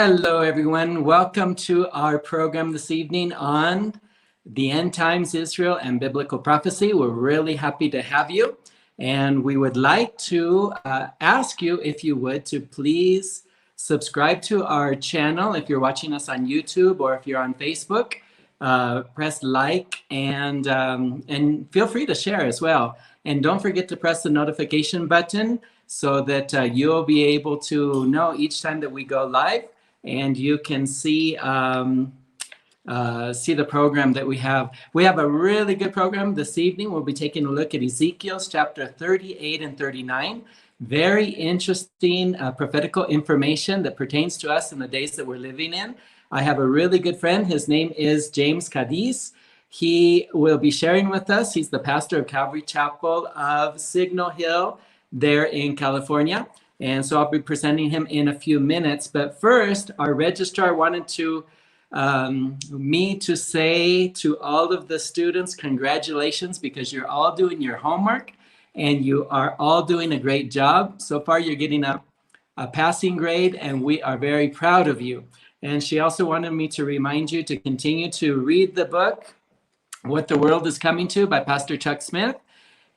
Hello, everyone. Welcome to our program this evening on the End Times, Israel, and Biblical Prophecy. We're really happy to have you. And we would like to ask you, if you would, to please subscribe to our channel. If you're watching us on YouTube or if you're on Facebook, press like and feel free to share as well. And don't forget to press the notification button so that you'll be able to know each time that we go live. And you can see the program that we have. We have a really good program this evening. We'll be taking a look at Ezekiel chapter 38 and 39. Very interesting prophetical information that pertains to us in the days that we're living in. I have a really good friend. His name is James Kaddis. He will be sharing with us. He's the pastor of Calvary Chapel of Signal Hill there in California. And so I'll be presenting him in a few minutes. But first, our registrar wanted me to say to all of the students, congratulations, because you're all doing your homework and you are all doing a great job. So far, you're getting a passing grade, and we are very proud of you. And she also wanted me to remind you to continue to read the book, What the World is Coming to by Pastor Chuck Smith.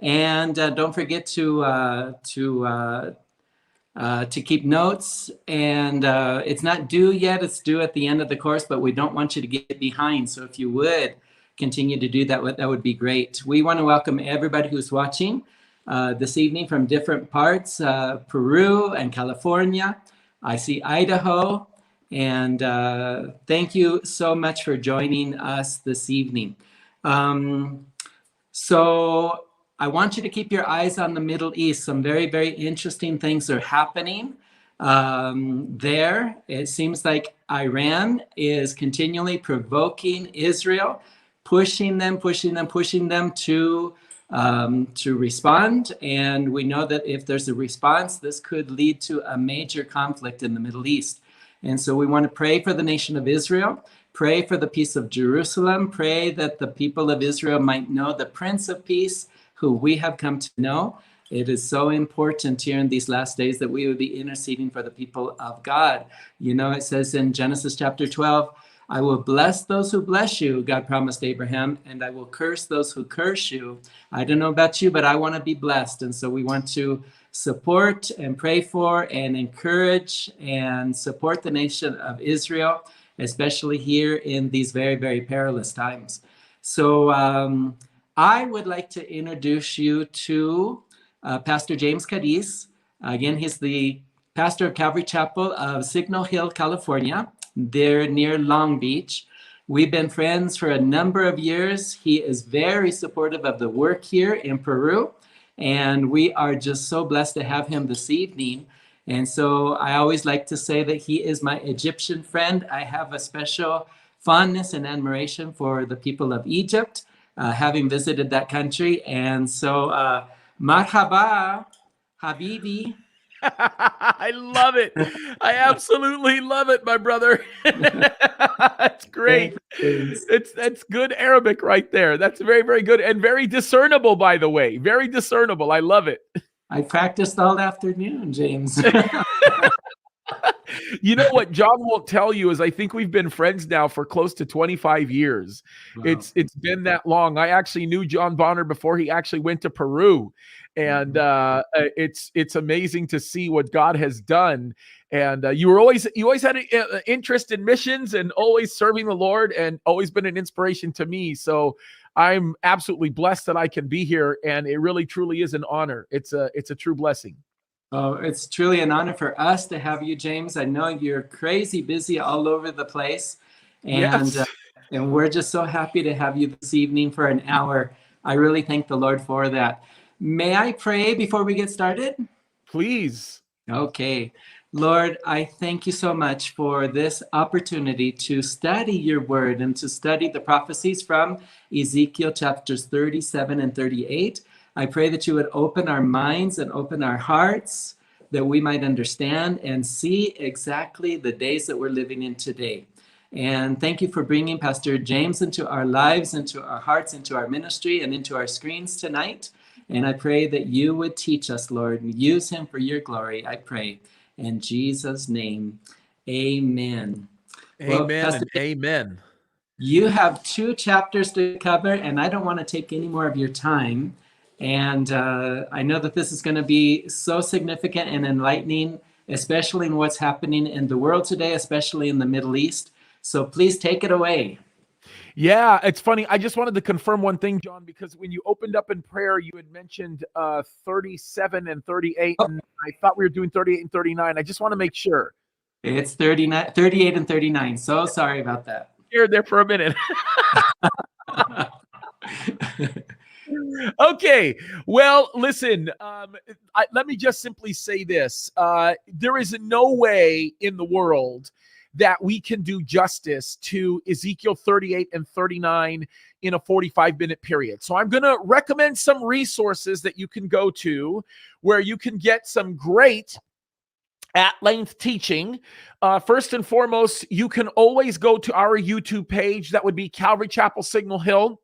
And don't forget to keep notes, and it's not due yet. It's due at the end of the course, but we don't want you to get behind. So if you would continue to do that, that would be great. We want to welcome everybody who's watching this evening from different parts, Peru and California. I see Idaho, and thank you so much for joining us this evening. So I want you to keep your eyes on the Middle East. Some very, very interesting things are happening there. It seems like Iran is continually provoking Israel, pushing them to respond. And we know that if there's a response, this could lead to a major conflict in the Middle East. And so we want to pray for the nation of Israel, pray for the peace of Jerusalem, pray that the people of Israel might know the Prince of Peace, who we have come to know. It is so important here in these last days that we would be interceding for the people of God. You know, it says in Genesis chapter 12, I will bless those who bless you, God promised Abraham, and I will curse those who curse you. I don't know about you, but I want to be blessed. And so we want to support and pray for and encourage and support the nation of Israel, especially here in these very, very perilous times. So, I would like to introduce you to Pastor James Kaddis. Again, he's the pastor of Calvary Chapel of Signal Hill, California. They're near Long Beach. We've been friends for a number of years. He is very supportive of the work here in Peru, and we are just so blessed to have him this evening. And so I always like to say that he is my Egyptian friend. I have a special fondness and admiration for the people of Egypt, having visited that country. And so, marhaba, Habibi. I love it. I absolutely love it, my brother. That's great. That's good Arabic right there. That's very, very good and very discernible, by the way. Very discernible. I love it. I practiced all afternoon, James. You know what John won't tell you is I think we've been friends now for close to 25 years. Wow. It's been that long. I actually knew John Bonner before he actually went to Peru. And it's amazing to see what God has done. And you always had an interest in missions and always serving the Lord and always been an inspiration to me. So I'm absolutely blessed that I can be here. And it really, truly is an honor. It's a true blessing. Oh, it's truly an honor for us to have you, James. I know you're crazy busy all over the place. And, yes. And we're just so happy to have you this evening for an hour. I really thank the Lord for that. May I pray before we get started? Please. Okay. Lord, I thank you so much for this opportunity to study your word and to study the prophecies from Ezekiel chapters 37 and 38. I pray that you would open our minds and open our hearts, that we might understand and see exactly the days that we're living in today. And thank you for bringing Pastor James into our lives, into our hearts, into our ministry, and into our screens tonight. And I pray that you would teach us, Lord, and use him for your glory, I pray. In Jesus' name, Amen. Well, Amen Pastor, and amen. you have 2 chapters to cover, and I don't want to take any more of your time. And I know that this is going to be so significant and enlightening, especially in what's happening in the world today, especially in the Middle East. So please take it away. Yeah, it's funny. I just wanted to confirm one thing, John, because when you opened up in prayer, you had mentioned 37 and 38, Oh, and I thought we were doing 38 and 39. I just want to make sure. it's 39, 38 and 39. So sorry about that. Here, there for a minute. Okay. Well, listen, let me just simply say this. There is no way in the world that we can do justice to Ezekiel 38 and 39 in a 45-minute period. So I'm going to recommend some resources that you can go to where you can get some great at-length teaching. First and foremost, you can always go to our YouTube page. That would be Calvary Chapel Signal Hill.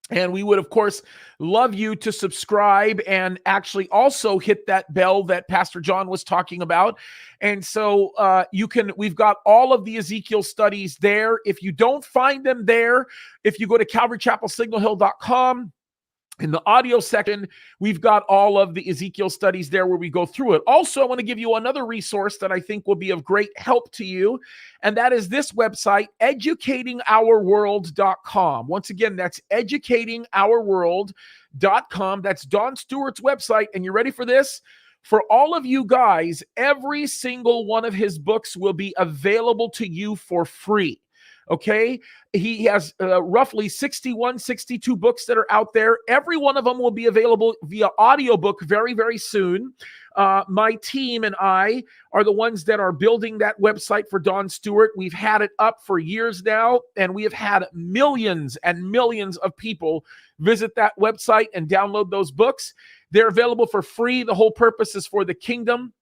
And we would, of course, love you to subscribe and actually also hit that bell that Pastor John was talking about. And so we've got all of the Ezekiel studies there. If you don't find them there, if you go to calvarychapelsignalhill.com, in the audio section, we've got all of the Ezekiel studies there where we go through it. Also, I want to give you another resource that I think will be of great help to you, and that is this website, educatingourworld.com. Once again, that's educatingourworld.com. That's Don Stewart's website, and you ready for this? For all of you guys, every single one of his books will be available to you for free. Okay, he has roughly 61, 62 books that are out there. Every one of them will be available via audiobook very, very soon. My team and I are the ones that are building that website for Don Stewart. We've had it up for years now, and we have had millions and millions of people visit that website and download those books. They're available for free. The whole purpose is for the kingdom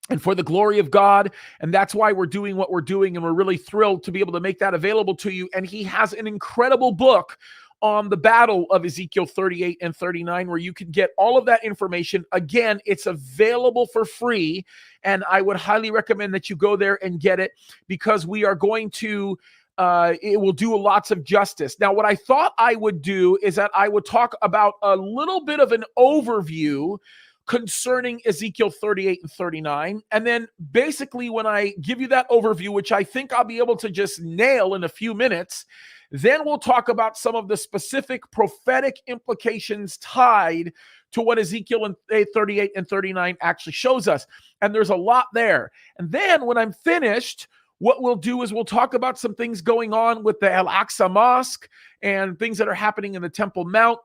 and for the glory of God. And that's why we're doing what we're doing. And we're really thrilled to be able to make that available to you. And he has an incredible book on the battle of Ezekiel 38 and 39, where you can get all of that information. Again, it's available for free. And I would highly recommend that you go there and get it, because we are going to it will do lots of justice. Now, what I thought I would do is that I would talk about a little bit of an overview concerning Ezekiel 38 and 39. And then basically when I give you that overview, which I think I'll be able to just nail in a few minutes, then we'll talk about some of the specific prophetic implications tied to what Ezekiel 38 and 39 actually shows us. And there's a lot there. And then when I'm finished, what we'll do is we'll talk about some things going on with the Al-Aqsa Mosque and things that are happening in the Temple Mount.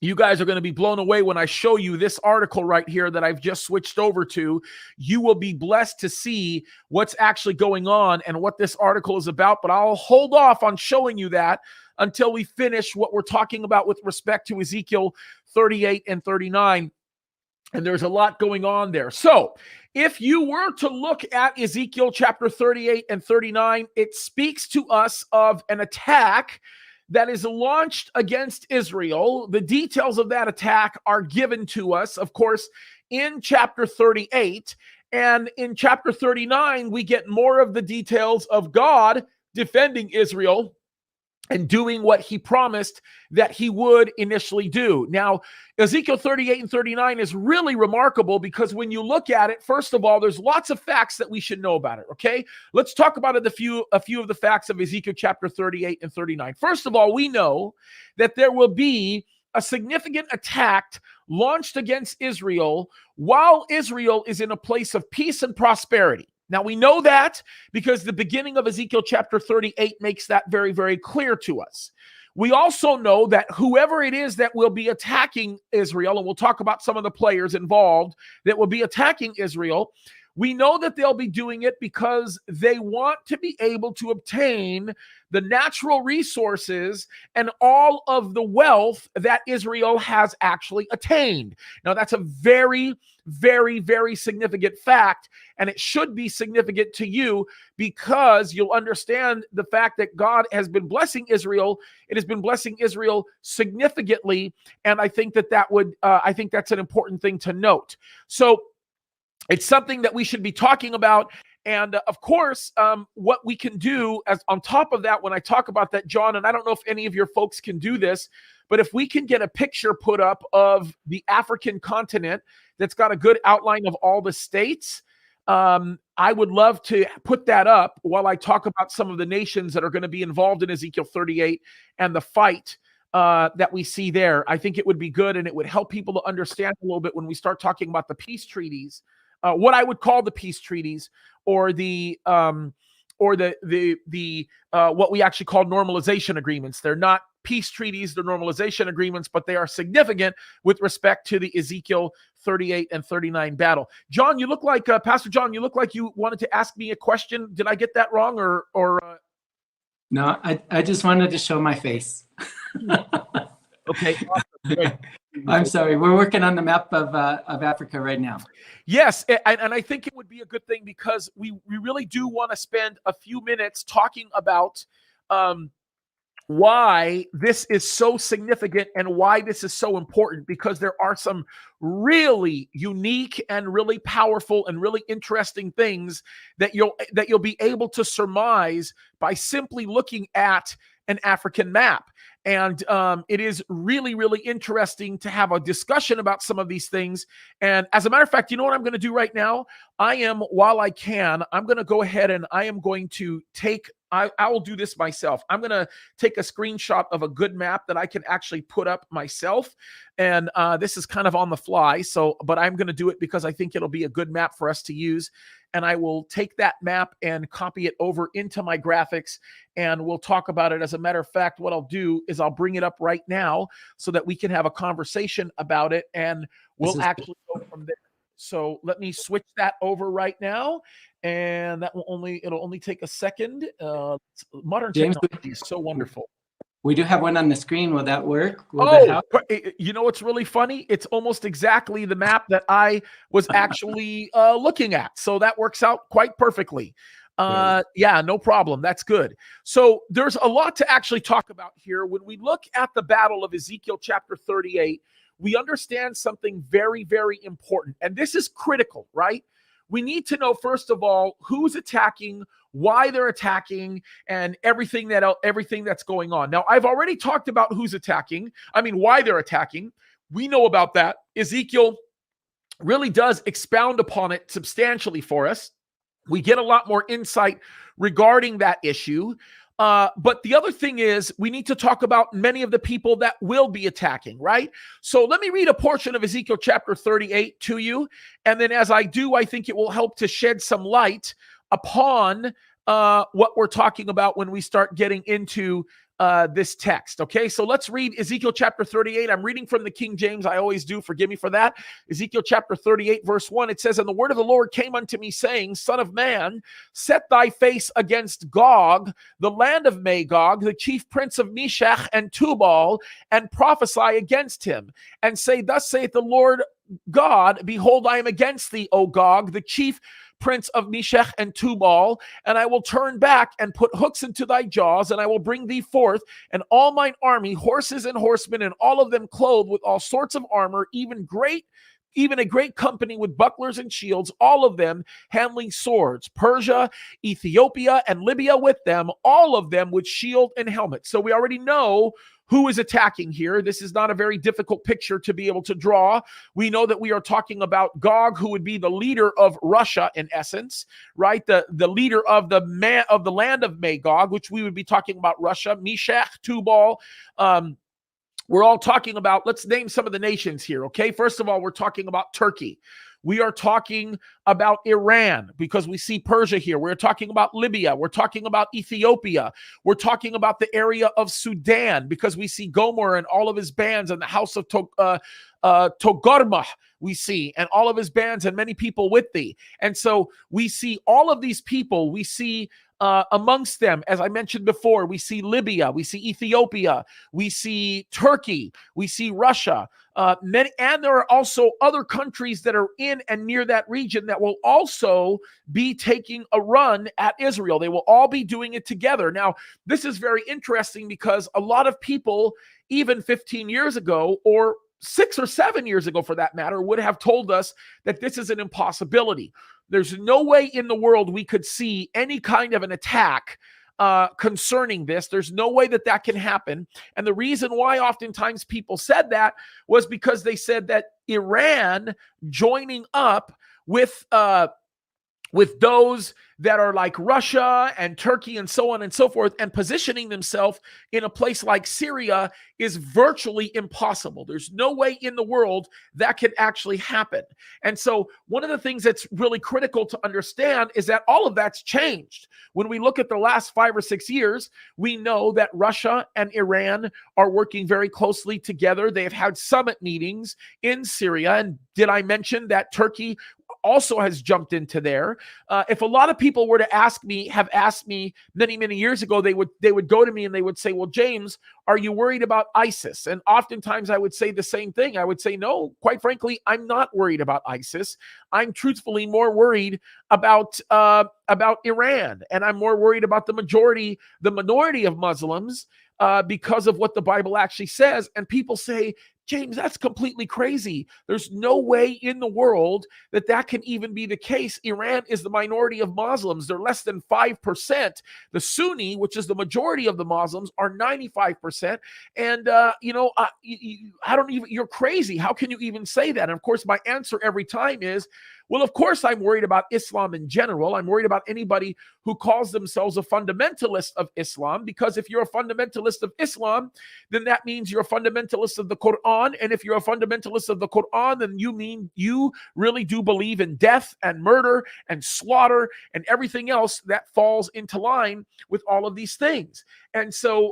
You guys are going to be blown away when I show you this article right here that I've just switched over to. You will be blessed to see what's actually going on and what this article is about, but I'll hold off on showing you that until we finish what we're talking about with respect to Ezekiel 38 and 39. And there's a lot going on there. So if you were to look at Ezekiel chapter 38 and 39, it speaks to us of an attack that is launched against Israel. The details of that attack are given to us, of course, in chapter 38. And in chapter 39, we get more of the details of God defending Israel and doing what he promised that he would initially do. Now, Ezekiel 38 and 39 is really remarkable because when you look at it, first of all, there's lots of facts that we should know about it, okay? Let's talk about it, a few of the facts of Ezekiel chapter 38 and 39. First of all, we know that there will be a significant attack launched against Israel while Israel is in a place of peace and prosperity. Now, we know that because the beginning of Ezekiel chapter 38 makes that very, very clear to us. We also know that whoever it is that will be attacking Israel, and we'll talk about some of the players involved that will be attacking Israel, we know that they'll be doing it because they want to be able to obtain the natural resources and all of the wealth that Israel has actually attained. Now, that's a very, very, very significant fact, and it should be significant to you because you'll understand the fact that God has been blessing Israel. It has been blessing Israel significantly, and I think I think that's an important thing to note. So it's something that we should be talking about. And of course, what we can do as on top of that, when I talk about that, John, and I don't know if any of your folks can do this, but if we can get a picture put up of the African continent that's got a good outline of all the states, I would love to put that up while I talk about some of the nations that are going to be involved in Ezekiel 38 and the fight that we see there. I think it would be good, and it would help people to understand a little bit when we start talking about the peace treaties, what I would call the peace treaties, or the what we actually call normalization agreements. They're not peace treaties, they're normalization agreements, but they are significant with respect to the Ezekiel 38 and 39 battle. John, you look like Pastor John, you look like you wanted to ask me a question. Did I get that wrong, or No, I just wanted to show my face. Okay, awesome. Great. I'm sorry. We're working on the map of Africa right now. Yes, and I think it would be a good thing, because we really do want to spend a few minutes talking about why this is so significant and why this is so important, because there are some really unique and really powerful and really interesting things that you'll be able to surmise by simply looking at an African map. And it is really, really interesting to have a discussion about some of these things. And as a matter of fact, you know what I'm going to do right now? While I can, I'm going to go ahead and I am going to I will do this myself. I'm going to take a screenshot of a good map that I can actually put up myself. And this is kind of on the fly. But I'm going to do it because I think it'll be a good map for us to use. And I will take that map and copy it over into my graphics, and we'll talk about it. As a matter of fact, what I'll do is I'll bring it up right now so that we can have a conversation about it, and we'll actually go from there. So let me switch that over right now, and it'll only take a second. Modern technology is so wonderful. We do have one on the screen. Will that work? You know what's really funny? It's almost exactly the map that I was actually looking at. So that works out quite perfectly. Yeah, no problem. That's good. So there's a lot to actually talk about here. When we look at the battle of Ezekiel chapter 38, we understand something very, very important. And this is critical, right? We need to know, first of all, who's attacking, why they're attacking, and everything that's going on. Now, I've already talked about why they're attacking. We know about that. Ezekiel really does expound upon it substantially for us. We get a lot more insight regarding that issue. But the other thing is, we need to talk about many of the people that will be attacking, right? So let me read a portion of Ezekiel chapter 38 to you. And then as I do, I think it will help to shed some light upon what we're talking about when we start getting into this text. Okay, so let's read Ezekiel chapter 38. I'm reading from the King James. I always do. Forgive me for that. Ezekiel chapter 38, verse 1. It says, "And the word of the Lord came unto me, saying, Son of man, set thy face against Gog, the land of Magog, the chief prince of Meshech and Tubal, and prophesy against him, and say, Thus saith the Lord God, Behold, I am against thee, O Gog, the chief prince of Meshech and Tubal, and I will turn back and put hooks into thy jaws, and I will bring thee forth, and all mine army, horses and horsemen, and all of them clothed with all sorts of armor, even a great company with bucklers and shields, all of them handling swords, Persia, Ethiopia, and Libya with them, all of them with shield and helmet." So we already know who is attacking here. This is not a very difficult picture to be able to draw. We know that we are talking about Gog, who would be the leader of Russia in essence, right? The leader of the land of Magog, which we would be talking about Russia, Meshech, Tubal. We're all talking about, let's name some of the nations here, okay? First of all, we're talking about Turkey. We are talking about Iran, because we see Persia here. We're talking about Libya. We're talking about Ethiopia. We're talking about the area of Sudan, because we see Gomer and all of his bands, and the house of Togarmah we see, and all of his bands, and many people with thee. And so we see all of these people. We see amongst them, as I mentioned before, we see Libya, we see Ethiopia, we see Turkey, we see Russia, and there are also other countries that are in and near that region that will also be taking a run at Israel. They will all be doing it together. Now, this is very interesting, because a lot of people, even 15 years ago, or 6 or 7 years ago for that matter, would have told us that this is an impossibility. There's no way in the world we could see any kind of an attack concerning this. There's no way that that can happen. And the reason why oftentimes people said that was because they said that Iran joining up with those that are like Russia and Turkey and so on and so forth, and positioning themselves in a place like Syria is virtually impossible. There's no way in the world that could actually happen. And so one of the things that's really critical to understand is that all of that's changed. When we look at the last 5 or 6 years, we know that Russia and Iran are working very closely together. They have had summit meetings in Syria. And did I mention that Turkey also has jumped into there? If a lot of people were to have asked me many, many years ago, they would go to me and they would say, well, James, are you worried about ISIS? And oftentimes I would say the same thing. I would say, no, quite frankly, I'm not worried about ISIS. I'm truthfully more worried about Iran. And I'm more worried about the minority of Muslims because of what the Bible actually says. And people say, James, that's completely crazy. There's no way in the world that can even be the case. Iran is the minority of Muslims. They're less than 5%. The Sunni, which is the majority of the Muslims, are 95%. And, I don't even, you're crazy. How can you even say that? And of course, my answer every time is, well, of course, I'm worried about Islam in general. I'm worried about anybody who calls themselves a fundamentalist of Islam, because if you're a fundamentalist of Islam, then that means you're a fundamentalist of the Quran. And if you're a fundamentalist of the Quran, then you mean you really do believe in death and murder and slaughter and everything else that falls into line with all of these things. And so,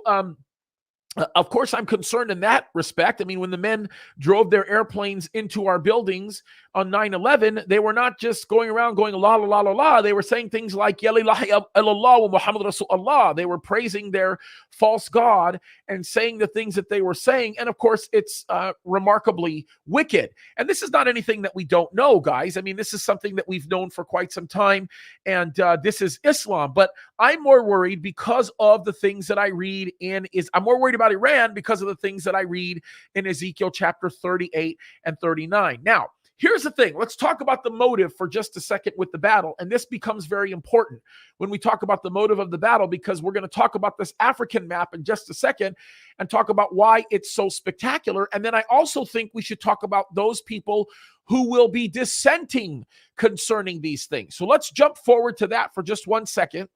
of course, I'm concerned in that respect. I mean, when the men drove their airplanes into our buildings on 9/11, they were not just going around going la la la la la. They were saying things like Ya ilaha illallah wa Muhammad Rasulullah. They were praising their false god and saying the things that they were saying. And of course, it's remarkably wicked. And this is not anything that we don't know, guys. I mean, this is something that we've known for quite some time. And this is Islam. But I'm more worried because of the things that I read I'm more worried about Iran because of the things that I read in Ezekiel chapter 38 and 39. Now, here's the thing. Let's talk about the motive for just a second with the battle. And this becomes very important when we talk about the motive of the battle, because we're going to talk about this African map in just a second and talk about why it's so spectacular. And then I also think we should talk about those people who will be dissenting concerning these things. So let's jump forward to that for just 1 second.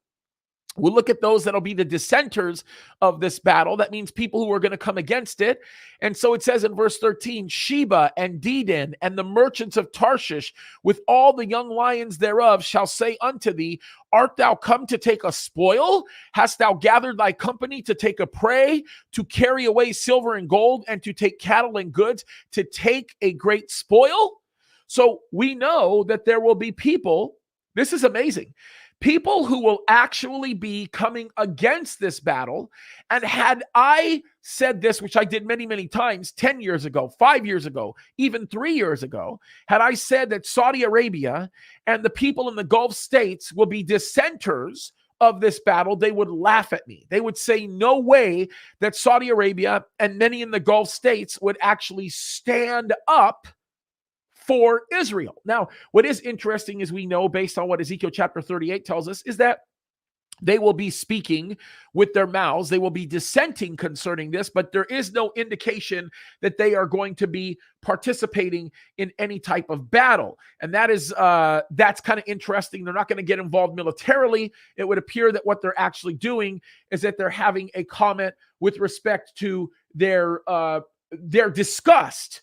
We'll look at those that'll be the dissenters of this battle. That means people who are going to come against it. And so it says in verse 13, Sheba and Dedan and the merchants of Tarshish with all the young lions thereof shall say unto thee, art thou come to take a spoil? Hast thou gathered thy company to take a prey, to carry away silver and gold, and to take cattle and goods, to take a great spoil? So we know that there will be people, this is amazing, people who will actually be coming against this battle. And had I said this, which I did many, many times, 10 years ago, 5 years ago, even 3 years ago, had I said that Saudi Arabia and the people in the Gulf states will be dissenters of this battle, they would laugh at me. They would say no way that Saudi Arabia and many in the Gulf states would actually stand up for Israel. Now, what is interesting is we know, based on what Ezekiel chapter 38 tells us, is that they will be speaking with their mouths. They will be dissenting concerning this, but there is no indication that they are going to be participating in any type of battle. And that is, that's kind of interesting. They're not going to get involved militarily. It would appear that what they're actually doing is that they're having a comment with respect to their disgust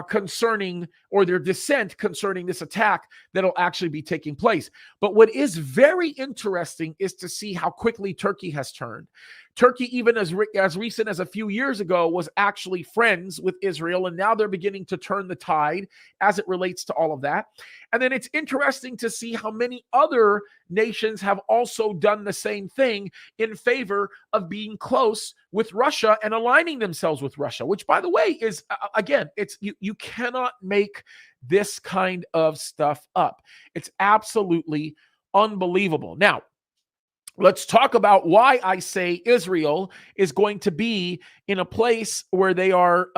concerning, or their dissent concerning this attack that'll actually be taking place. But what is very interesting is to see how quickly Turkey has turned. Turkey, even as recent as a few years ago, was actually friends with Israel, and now they're beginning to turn the tide as it relates to all of that. And then it's interesting to see how many other nations have also done the same thing in favor of being close with Russia and aligning themselves with Russia, which, by the way, is, again, it's you cannot make this kind of stuff up. It's absolutely unbelievable. Now, let's talk about why I say Israel is going to be in a place where they are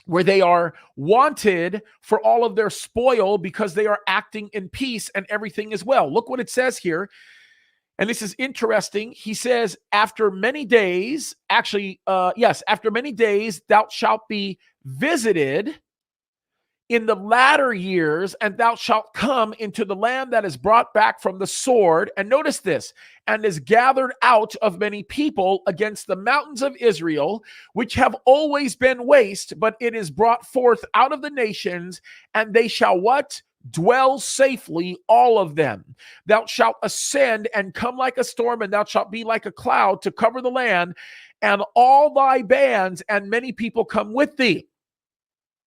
where they are wanted for all of their spoil because they are acting in peace and everything is well. Look what it says here. And this is interesting. He says, after many days, after many days, thou shalt be visited in the latter years, and thou shalt come into the land that is brought back from the sword. And notice this, and is gathered out of many people against the mountains of Israel, which have always been waste, but it is brought forth out of the nations, and they shall what? Dwell safely, all of them. Thou shalt ascend and come like a storm, and thou shalt be like a cloud to cover the land, and all thy bands and many people come with thee.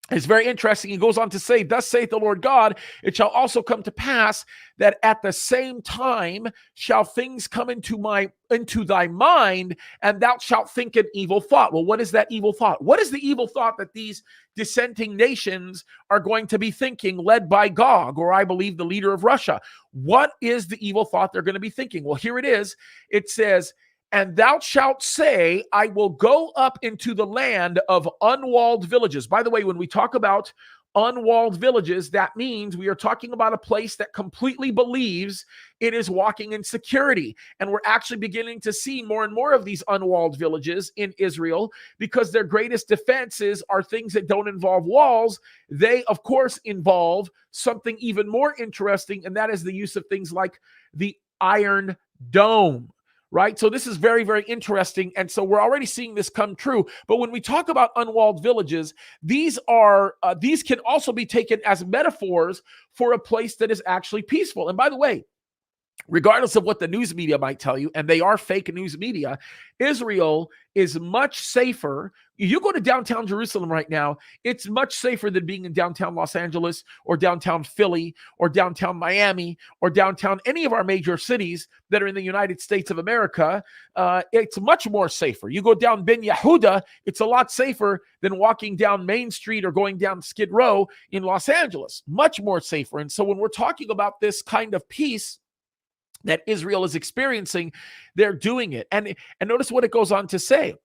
It's very interesting. He goes on to say, thus saith the Lord God, it shall also come to pass that at the same time shall things come into thy mind, and thou shalt think an evil thought. Well, what is that evil thought? What is the evil thought that these dissenting nations are going to be thinking, led by Gog, or I believe the leader of Russia? What is the evil thought they're going to be thinking? Well, here it is. It says, and thou shalt say, I will go up into the land of unwalled villages. By the way, when we talk about unwalled villages, that means we are talking about a place that completely believes it is walking in security. And we're actually beginning to see more and more of these unwalled villages in Israel because their greatest defenses are things that don't involve walls. They, of course, involve something even more interesting, and that is the use of things like the Iron Dome. Right? So this is very, very interesting. And so we're already seeing this come true. But when we talk about unwalled villages, these can also be taken as metaphors for a place that is actually peaceful. And by the way, regardless of what the news media might tell you, and they are fake news media, Israel is much safer. You go to downtown Jerusalem right now, it's much safer than being in downtown Los Angeles or downtown Philly or downtown Miami or downtown any of our major cities that are in the United States of America. It's much more safer. You go down Ben Yehuda, it's a lot safer than walking down Main Street or going down Skid Row in Los Angeles. Much more safer. And so when we're talking about this kind of peace that Israel is experiencing, they're doing it. And notice what it goes on to say.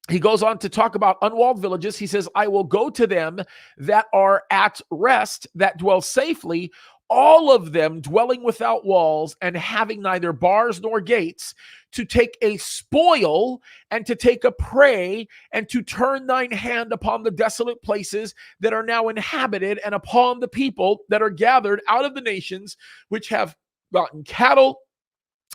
He goes on to talk about unwalled villages. He says, I will go to them that are at rest, that dwell safely, all of them dwelling without walls and having neither bars nor gates, to take a spoil and to take a prey and to turn thine hand upon the desolate places that are now inhabited and upon the people that are gathered out of the nations which have gotten cattle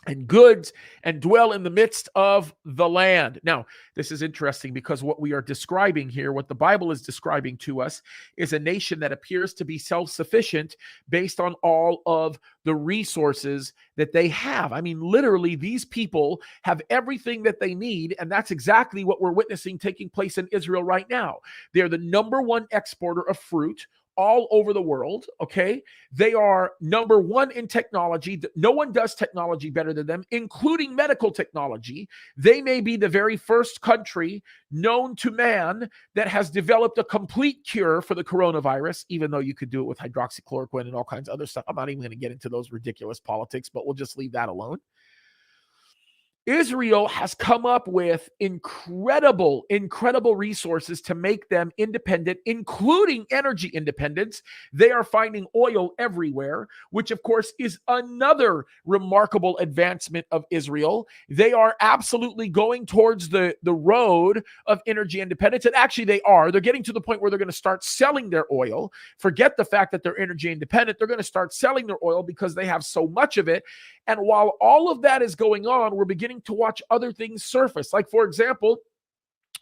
and goods and dwell in the midst of the land. Now, this is interesting because what we are describing here, what the Bible is describing to us, is a nation that appears to be self-sufficient based on all of the resources that they have. I mean, literally, these people have everything that they need, and that's exactly what we're witnessing taking place in Israel right now. They're the number one exporter of fruit all over the world, okay? They are number one in technology. No one does technology better than them, including medical technology. They may be the very first country known to man that has developed a complete cure for the coronavirus, even though you could do it with hydroxychloroquine and all kinds of other stuff. I'm not even going to get into those ridiculous politics, but we'll just leave that alone. Israel has come up with incredible resources to make them independent, including energy independence. They are finding oil everywhere, which of course is another remarkable advancement of Israel. They are absolutely going towards the road of energy independence. And actually they're getting to the point where they're going to start selling their oil. Forget the fact that they're energy independent. They're going to start selling their oil because they have so much of it. And while all of that is going on, we're beginning to watch other things surface. Like, for example,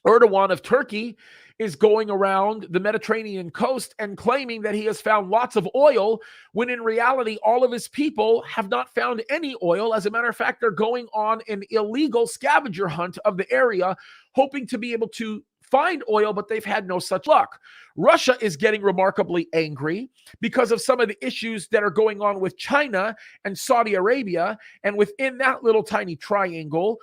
Erdogan of Turkey is going around the Mediterranean coast and claiming that he has found lots of oil, when in reality, all of his people have not found any oil. As a matter of fact, they're going on an illegal scavenger hunt of the area, hoping to be able to find oil, but they've had no such luck. Russia is getting remarkably angry because of some of the issues that are going on with China and Saudi Arabia. And within that little tiny triangle,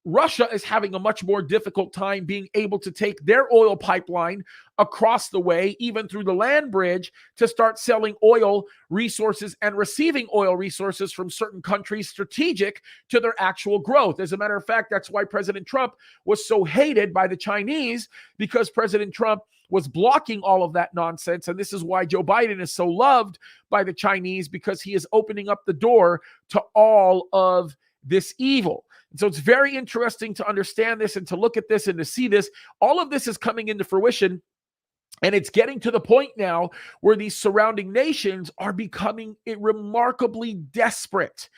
Russia is having a much more difficult time being able to take their oil pipeline across the way, even through the land bridge, to start selling oil resources and receiving oil resources from certain countries strategic to their actual growth. As a matter of fact, that's why President Trump was so hated by the Chinese, because President Trump was blocking all of that nonsense. And this is why Joe Biden is so loved by the Chinese, because he is opening up the door to all of this evil. And so it's very interesting to understand this and to look at this and to see this. All of this is coming into fruition. And it's getting to the point now where these surrounding nations are becoming remarkably desperate.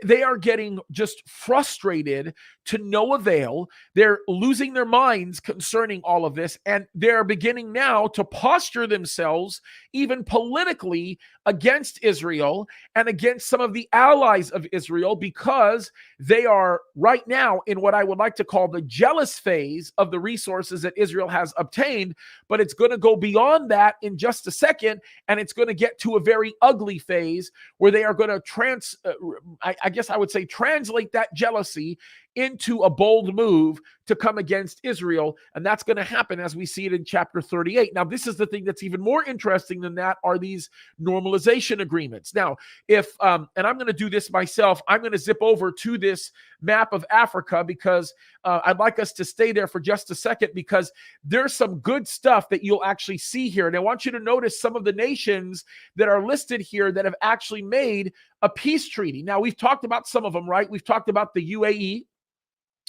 They are getting just frustrated to no avail. They're losing their minds concerning all of this. And they're beginning now to posture themselves, even politically, against Israel and against some of the allies of Israel, because they are right now in what I would like to call the jealous phase of the resources that Israel has obtained. But it's going to go beyond that in just a second. And it's going to get to a very ugly phase where they are going to I guess I would say translate that jealousy into a bold move to come against Israel. And that's going to happen as we see it in chapter 38. Now, this is the thing that's even more interesting than that, are these normalization agreements. Now, if, and I'm going to do this myself, I'm going to zip over to this map of Africa, because I'd like us to stay there for just a second, because there's some good stuff that you'll actually see here. And I want you to notice some of the nations that are listed here that have actually made a peace treaty. Now, we've talked about some of them, right? We've talked about the UAE.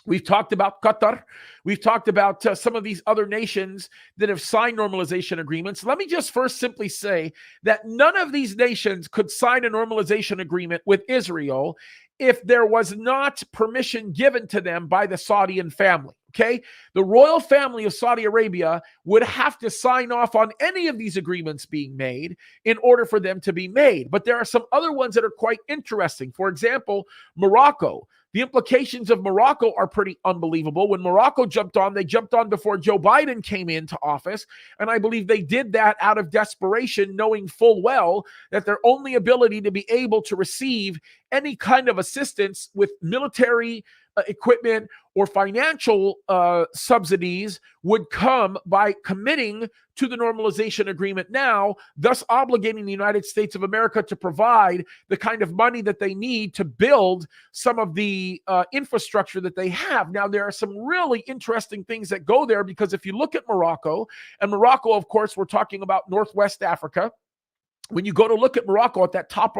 We've talked about Qatar. We've talked about some of these other nations that have signed normalization agreements. Let me just first simply say that none of these nations could sign a normalization agreement with Israel if there was not permission given to them by the Saudian family. Okay, the royal family of Saudi Arabia would have to sign off on any of these agreements being made in order for them to be made. But there are some other ones that are quite interesting. For example, Morocco. The implications of Morocco are pretty unbelievable. When Morocco jumped on, they jumped on before Joe Biden came into office. And I believe they did that out of desperation, knowing full well that their only ability to be able to receive any kind of assistance with military equipment or financial subsidies would come by committing to the normalization agreement now, thus obligating the United States of America to provide the kind of money that they need to build some of the infrastructure that they have. Now, there are some really interesting things that go there, because if you look at Morocco, and Morocco, of course, we're talking about Northwest Africa. When you go to look at Morocco at that top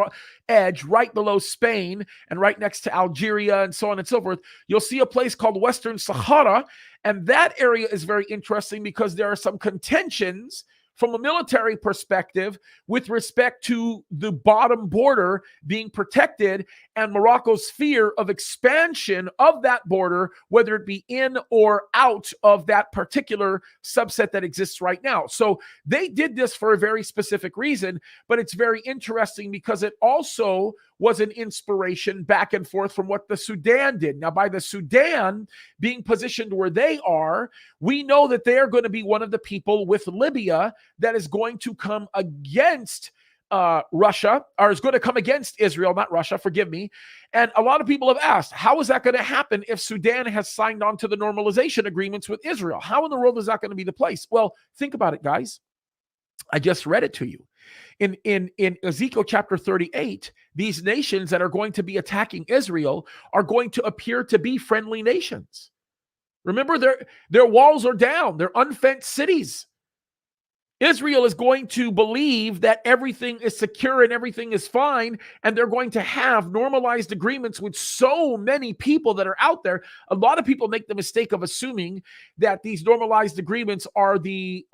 edge, right below Spain and right next to Algeria and so on and so forth, you'll see a place called Western Sahara. And that area is very interesting because there are some contentions from a military perspective with respect to the bottom border being protected and Morocco's fear of expansion of that border, whether it be in or out of that particular subset that exists right now. So they did this for a very specific reason, but it's very interesting because it also was an inspiration back and forth from what the Sudan did. Now, by the Sudan being positioned where they are, we know that they are going to be one of the people with Libya that is going to come against Russia, or is going to come against Israel, not Russia, forgive me. And a lot of people have asked, how is that going to happen if Sudan has signed on to the normalization agreements with Israel? How in the world is that going to be the place? Well, think about it, guys. I just read it to you. In Ezekiel chapter 38, these nations that are going to be attacking Israel are going to appear to be friendly nations. Remember, their walls are down. They're unfenced cities. Israel is going to believe that everything is secure and everything is fine, and they're going to have normalized agreements with so many people that are out there. A lot of people make the mistake of assuming that these normalized agreements are the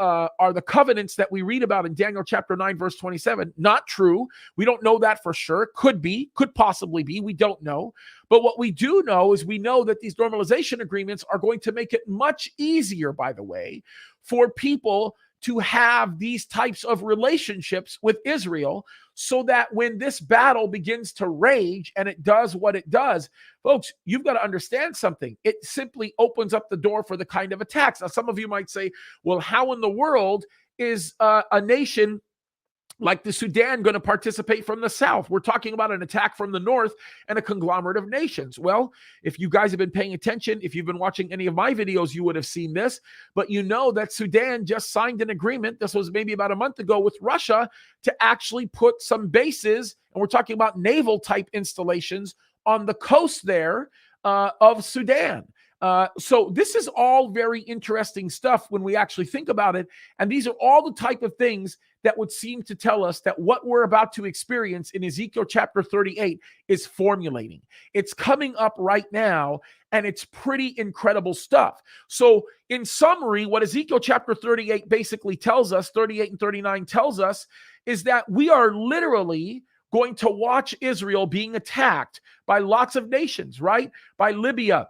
covenants that we read about in Daniel chapter 9, verse 27. Not true. We don't know that for sure. Could be, could possibly be. We don't know. But what we do know is we know that these normalization agreements are going to make it much easier, by the way, for people to have these types of relationships with Israel, so that when this battle begins to rage and it does what it does, folks, you've got to understand something. It simply opens up the door for the kind of attacks. Now, some of you might say, well, how in the world is a nation like the Sudan going to participate from the south? We're talking about an attack from the north and a conglomerate of nations. Well, if you guys have been paying attention, if you've been watching any of my videos, you would have seen this. But you know that Sudan just signed an agreement, this was maybe about a month ago, with Russia to actually put some bases, and we're talking about naval type installations on the coast there of Sudan. So this is all very interesting stuff when we actually think about it. And these are all the type of things that would seem to tell us that what we're about to experience in Ezekiel chapter 38 is formulating. It's coming up right now, and it's pretty incredible stuff. So in summary, what Ezekiel chapter 38 basically tells us, 38 and 39 tells us, is that we are literally going to watch Israel being attacked by lots of nations, right? By Libya,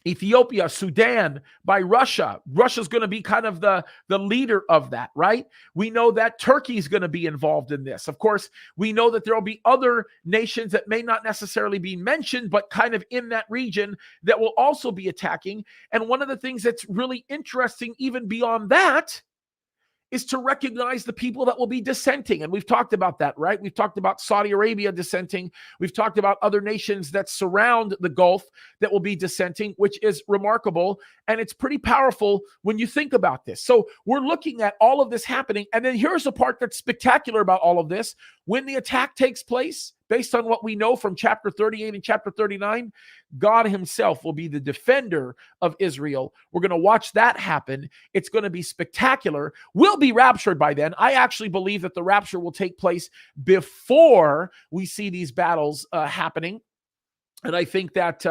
Ethiopia, Sudan, by Russia. Russia's going to be kind of the leader of that, right? We know that Turkey is going to be involved in this. Of course, we know that there will be other nations that may not necessarily be mentioned, but kind of in that region that will also be attacking. And one of the things that's really interesting, even beyond that, is to recognize the people that will be dissenting. And we've talked about that, right? We've talked about Saudi Arabia dissenting. We've talked about other nations that surround the Gulf that will be dissenting, which is remarkable. And it's pretty powerful when you think about this. So we're looking at all of this happening. And then here's the part that's spectacular about all of this. When the attack takes place, based on what we know from chapter 38 and chapter 39, God himself will be the defender of Israel. We're going to watch that happen. It's going to be spectacular. We'll be raptured by then. I actually believe that the rapture will take place before we see these battles happening. And I think that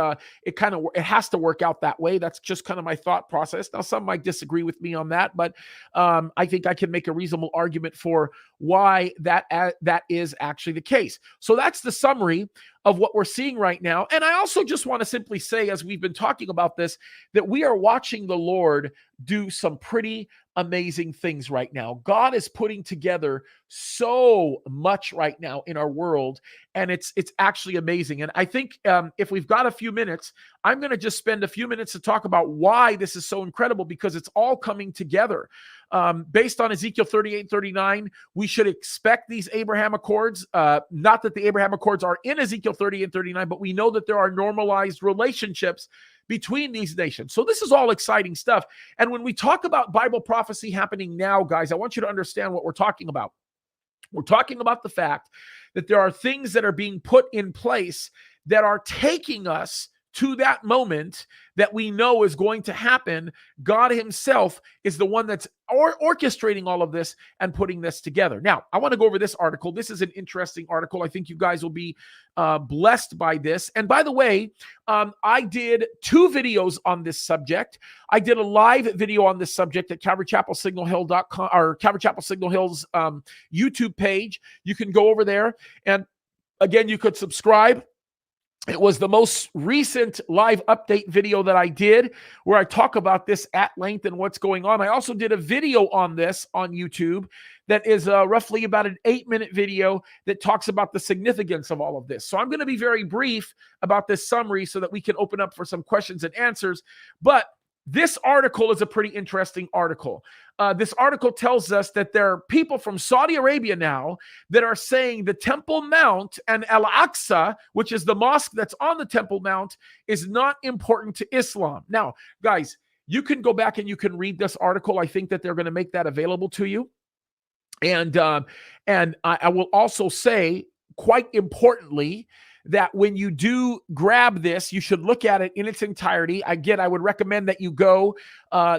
it has to work out that way. That's just kind of my thought process. Now, some might disagree with me on that, but I think I can make a reasonable argument for why that is actually the case. So that's the summary of what we're seeing right now. And I also just want to simply say, as we've been talking about this, that we are watching the Lord do some pretty amazing things right now. God is putting together so much right now in our world, and it's actually amazing. And I think if we've got a few minutes, I'm going to just spend a few minutes to talk about why this is so incredible, because it's all coming together. Based on Ezekiel 38 and 39, we should expect these Abraham Accords. Not that the Abraham Accords are in Ezekiel 38 and 39, but we know that there are normalized relationships between these nations. So this is all exciting stuff. And when we talk about Bible prophecy happening now, guys, I want you to understand what we're talking about. We're talking about the fact that there are things that are being put in place that are taking us to that moment that we know is going to happen. God himself is the one that's orchestrating all of this and putting this together. Now, I want to go over this article. This is an interesting article. I think you guys will be blessed by this. And by the way, I did 2 videos on this subject. I did a live video on this subject at CalvaryChapelSignalHill.com, or Calvary Chapel Signal Hill's YouTube page. You can go over there, and again, you could subscribe. It was the most recent live update video that I did, where I talk about this at length and what's going on. I also did a video on this on YouTube that is roughly about an 8-minute video that talks about the significance of all of this. So I'm going to be very brief about this summary so that we can open up for some questions and answers. But this article is a pretty interesting article. This article tells us that there are people from Saudi Arabia now that are saying the Temple Mount and Al-Aqsa, which is the mosque that's on the Temple Mount, is not important to Islam. Now, guys, you can go back and you can read this article. I think that they're going to make that available to you. And I will also say, quite importantly, that when you do grab this, you should look at it in its entirety. Again, I would recommend that you go,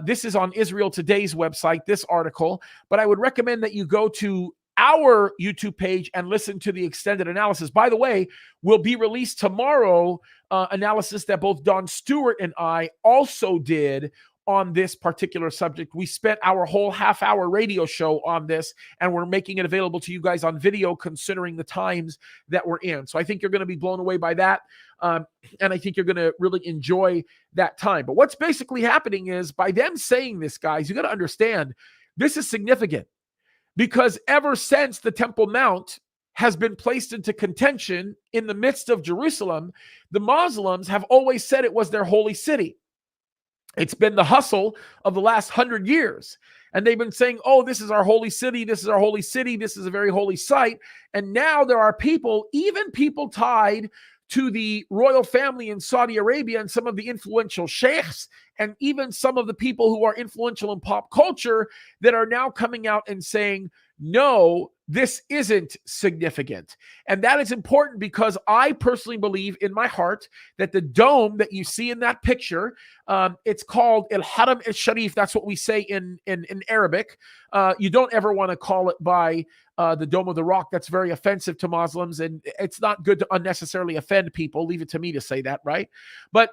this is on Israel Today's website, this article, but I would recommend that you go to our YouTube page and listen to the extended analysis. By the way, will be released tomorrow, analysis that both Don Stewart and I also did on this particular subject. We spent our whole half-hour radio show on this, and we're making it available to you guys on video, considering the times that we're in. So I think you're going to be blown away by that, and I think you're going to really enjoy that time. But what's basically happening is, by them saying this, guys, you got to understand, this is significant, because ever since the Temple Mount has been placed into contention in the midst of Jerusalem, the Muslims have always said it was their holy city. It's been the hustle of the last 100 years. And they've been saying, oh, this is our holy city. This is our holy city. This is a very holy site. And now there are people, even people tied to the royal family in Saudi Arabia and some of the influential sheikhs and even some of the people who are influential in pop culture that are now coming out and saying, no, this isn't significant. And that is important because I personally believe in my heart that the dome that you see in that picture, it's called El Haram El Sharif. That's what we say in Arabic. You don't ever want to call it by the Dome of the Rock. That's very offensive to Muslims, and it's not good to unnecessarily offend people. Leave it to me to say that, right? But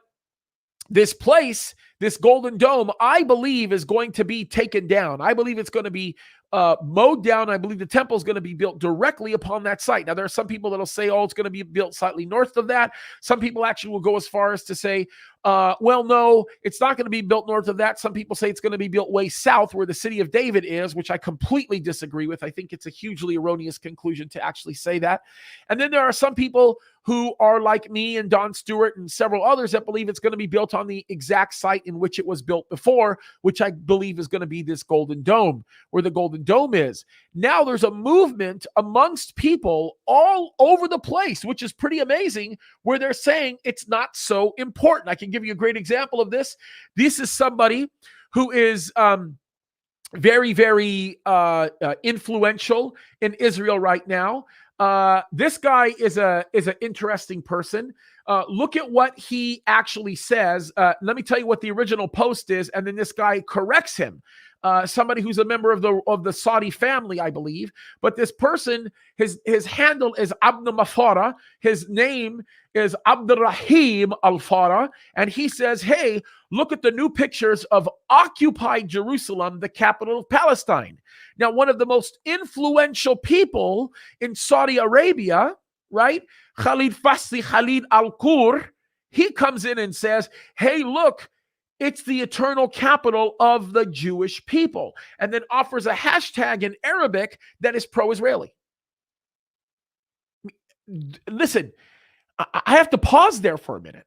this place, this Golden Dome, I believe is going to be taken down. I believe it's going to be mowed down. I believe the temple is going to be built directly upon that site. Now, there are some people that will say, oh, it's going to be built slightly north of that. Some people actually will go as far as to say, well, no, it's not going to be built north of that. Some people say it's going to be built way south where the city of David is, which I completely disagree with. I think it's a hugely erroneous conclusion to actually say that. And then there are some people who are like me and Don Stewart and several others that believe it's going to be built on the exact site in which it was built before, which I believe is going to be this Golden Dome, where the Golden Dome is. Now there's a movement amongst people all over the place, which is pretty amazing, where they're saying it's not so important. I can give you a great example of this. This is somebody who is very, very influential in Israel right now. This guy is an interesting person. Look at what he actually says. Let me tell you what the original post is, and then this guy corrects him. Somebody who's a member of the Saudi family, I believe. But this person, his handle is Abdul Mafara. His name is Abdurrahim Al-Farah. And he says, hey, look at the new pictures of occupied Jerusalem, the capital of Palestine. Now, one of the most influential people in Saudi Arabia, right? Khalid Al-Qur, he comes in and says, hey, look, it's the eternal capital of the Jewish people, and then offers a hashtag in Arabic that is pro-Israeli. Listen, I have to pause there for a minute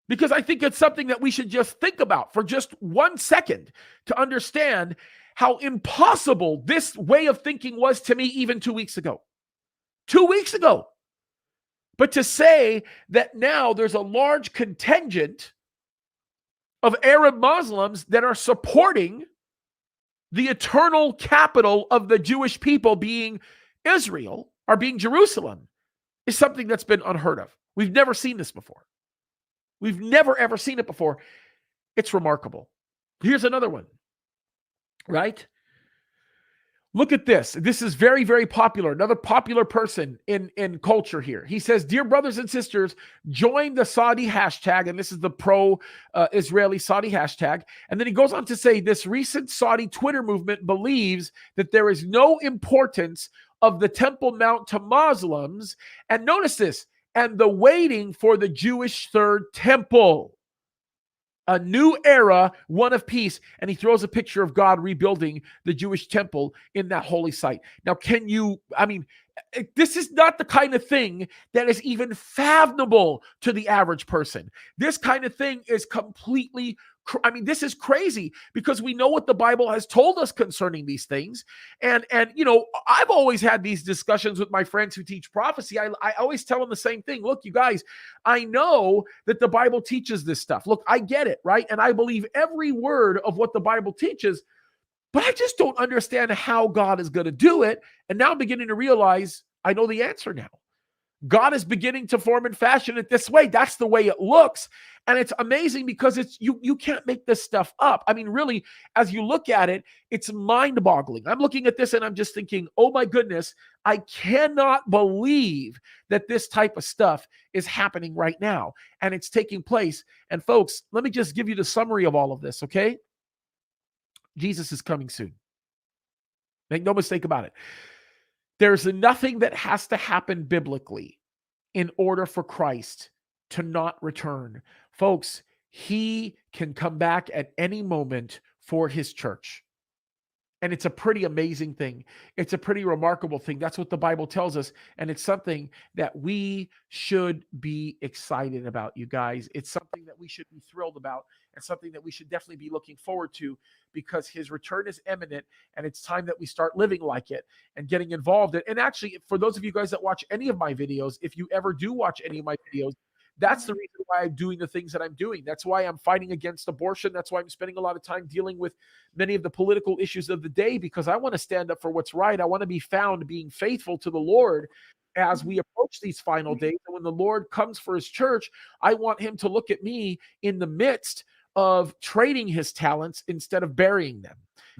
because I think it's something that we should just think about for just 1 second to understand how impossible this way of thinking was to me even 2 weeks ago. 2 weeks ago. But to say that now there's a large contingent of Arab Muslims that are supporting the eternal capital of the Jewish people being Israel, or being Jerusalem, is something that's been unheard of. We've never seen this before. We've never, ever seen it before. It's remarkable. Here's another one, right? Look at this. This is very, very popular. Another popular person in culture here. He says, dear brothers and sisters, join the Saudi hashtag. And this is the pro-Israeli Saudi hashtag. And then he goes on to say, this recent Saudi Twitter movement believes that there is no importance of the Temple Mount to Muslims. And notice this, and the waiting for the Jewish third temple. A new era, one of peace. And he throws a picture of God rebuilding the Jewish temple in that holy site. Now, this is not the kind of thing that is even fathomable to the average person. This kind of thing is completely, this is crazy because we know what the Bible has told us concerning these things. And I've always had these discussions with my friends who teach prophecy. I always tell them the same thing. Look, you guys, I know that the Bible teaches this stuff. Look, I get it, right? And I believe every word of what the Bible teaches, but I just don't understand how God is going to do it. And now I'm beginning to realize I know the answer now. God is beginning to form and fashion it this way. That's the way it looks. And it's amazing because it's you can't make this stuff up. I mean, really, as you look at it, it's mind-boggling. I'm looking at this and I'm just thinking, oh my goodness, I cannot believe that this type of stuff is happening right now. And it's taking place. And folks, let me just give you the summary of all of this, okay? Jesus is coming soon. Make no mistake about it. There's nothing that has to happen biblically in order for Christ to not return. Folks, he can come back at any moment for his church. And it's a pretty amazing thing. It's a pretty remarkable thing. That's what the Bible tells us. And it's something that we should be excited about, you guys. It's something that we should be thrilled about, and something that we should definitely be looking forward to, because his return is imminent, and it's time that we start living like it and getting involved in. And actually, for those of you guys that watch any of my videos, if you ever do watch any of my videos, that's the reason why I'm doing the things that I'm doing. That's why I'm fighting against abortion. That's why I'm spending a lot of time dealing with many of the political issues of the day, because I want to stand up for what's right. I want to be found being faithful to the Lord as we approach these final days. And when the Lord comes for his church, I want him to look at me in the midst of trading his talents instead of burying them.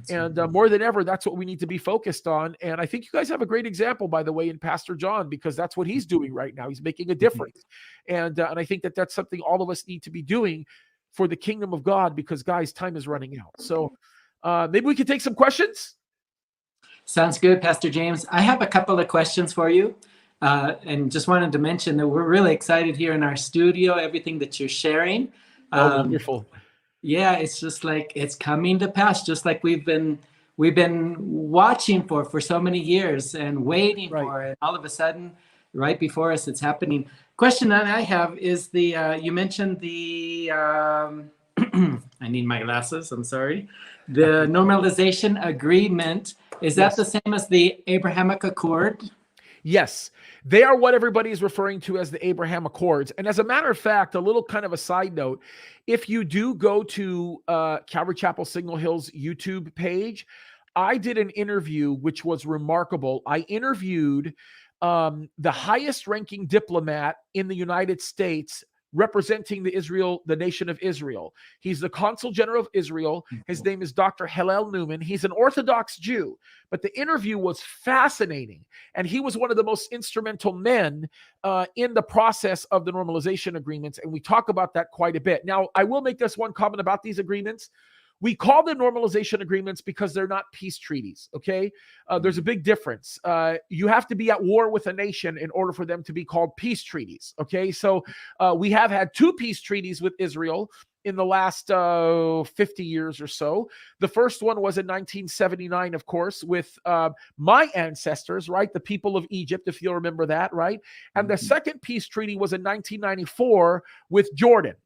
And more than ever, that's what we need to be focused on. And I think you guys have a great example, by the way, in Pastor John, because that's what he's doing right now. He's making a difference. And I think that that's something all of us need to be doing for the kingdom of God, because, guys, time is running out. So maybe we could take some questions. Sounds good, Pastor James. I have a couple of questions for you. And just wanted to mention that we're really excited here in our studio, everything that you're sharing. Oh, wonderful. Yeah, it's just like it's coming to pass, just like we've been watching for so many years and waiting for it. All of a sudden, right before us, it's happening. Question that I have is you mentioned the I need my glasses. I'm sorry. The normalization agreement. Is that the same as the Abrahamic Accord? Yes, they are what everybody is referring to as the Abraham Accords. And as a matter of fact, a little kind of a side note, if you do go to Calvary Chapel Signal Hill's YouTube page, I did an interview which was remarkable. I interviewed the highest ranking diplomat in the United States representing the nation of Israel. He's the Consul General of Israel. His name is Dr. Hillel Newman. He's an Orthodox Jew, but the interview was fascinating. And he was one of the most instrumental men in the process of the normalization agreements. And we talk about that quite a bit. Now, I will make this one comment about these agreements. We call them normalization agreements because they're not peace treaties, okay? There's a big difference. You have to be at war with a nation in order for them to be called peace treaties, okay? So we have had 2 peace treaties with Israel in the last 50 years or so. The first one was in 1979, of course, with my ancestors, right? The people of Egypt, if you'll remember that, right? And the second peace treaty was in 1994 with Jordan.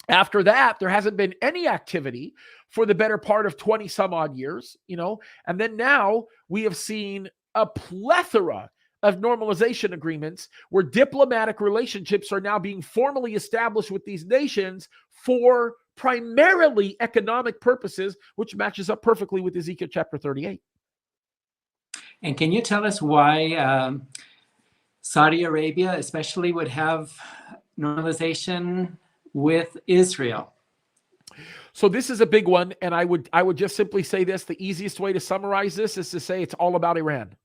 After that, there hasn't been any activity for the better part of 20 some odd years, and then now we have seen a plethora of normalization agreements where diplomatic relationships are now being formally established with these nations for primarily economic purposes, which matches up perfectly with Ezekiel chapter 38. And can you tell us why Saudi Arabia especially would have normalization with Israel? So this is a big one, and I would just simply say this: the easiest way to summarize this is to say it's all about Iran.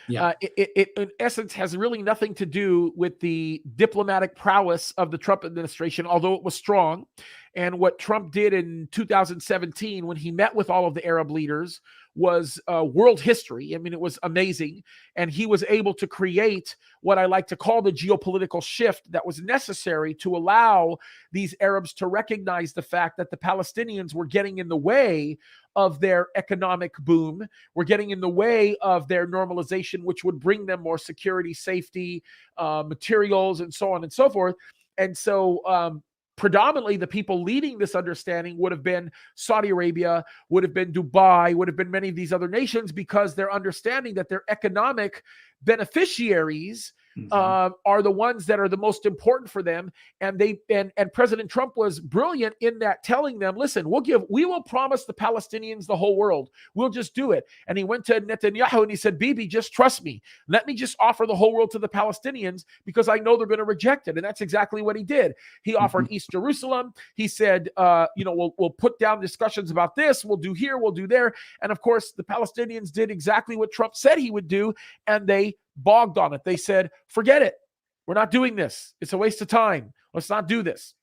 Yeah. It in essence has really nothing to do with the diplomatic prowess of the Trump administration, although it was strong. And what Trump did in 2017 when he met with all of the Arab leaders was world history. I mean, it was amazing. And he was able to create what I like to call the geopolitical shift that was necessary to allow these Arabs to recognize the fact that the Palestinians were getting in the way of their economic boom, were getting in the way of their normalization, which would bring them more security, safety, materials, and so on and so forth. And so predominantly the people leading this understanding would have been Saudi Arabia, would have been Dubai, would have been many of these other nations, because they're understanding that their economic beneficiaries are the ones that are the most important for them. And President Trump was brilliant in that, telling them, listen, we will promise the Palestinians the whole world. We'll just do it. And he went to Netanyahu and he said, Bibi, just trust me. Let me just offer the whole world to the Palestinians, because I know they're going to reject it. And that's exactly what he did. He offered East Jerusalem. He said, we'll put down discussions about this. We'll do here, we'll do there. And of course, the Palestinians did exactly what Trump said he would do. And they bogged on it. They said, forget it. We're not doing this. It's a waste of time. Let's not do this.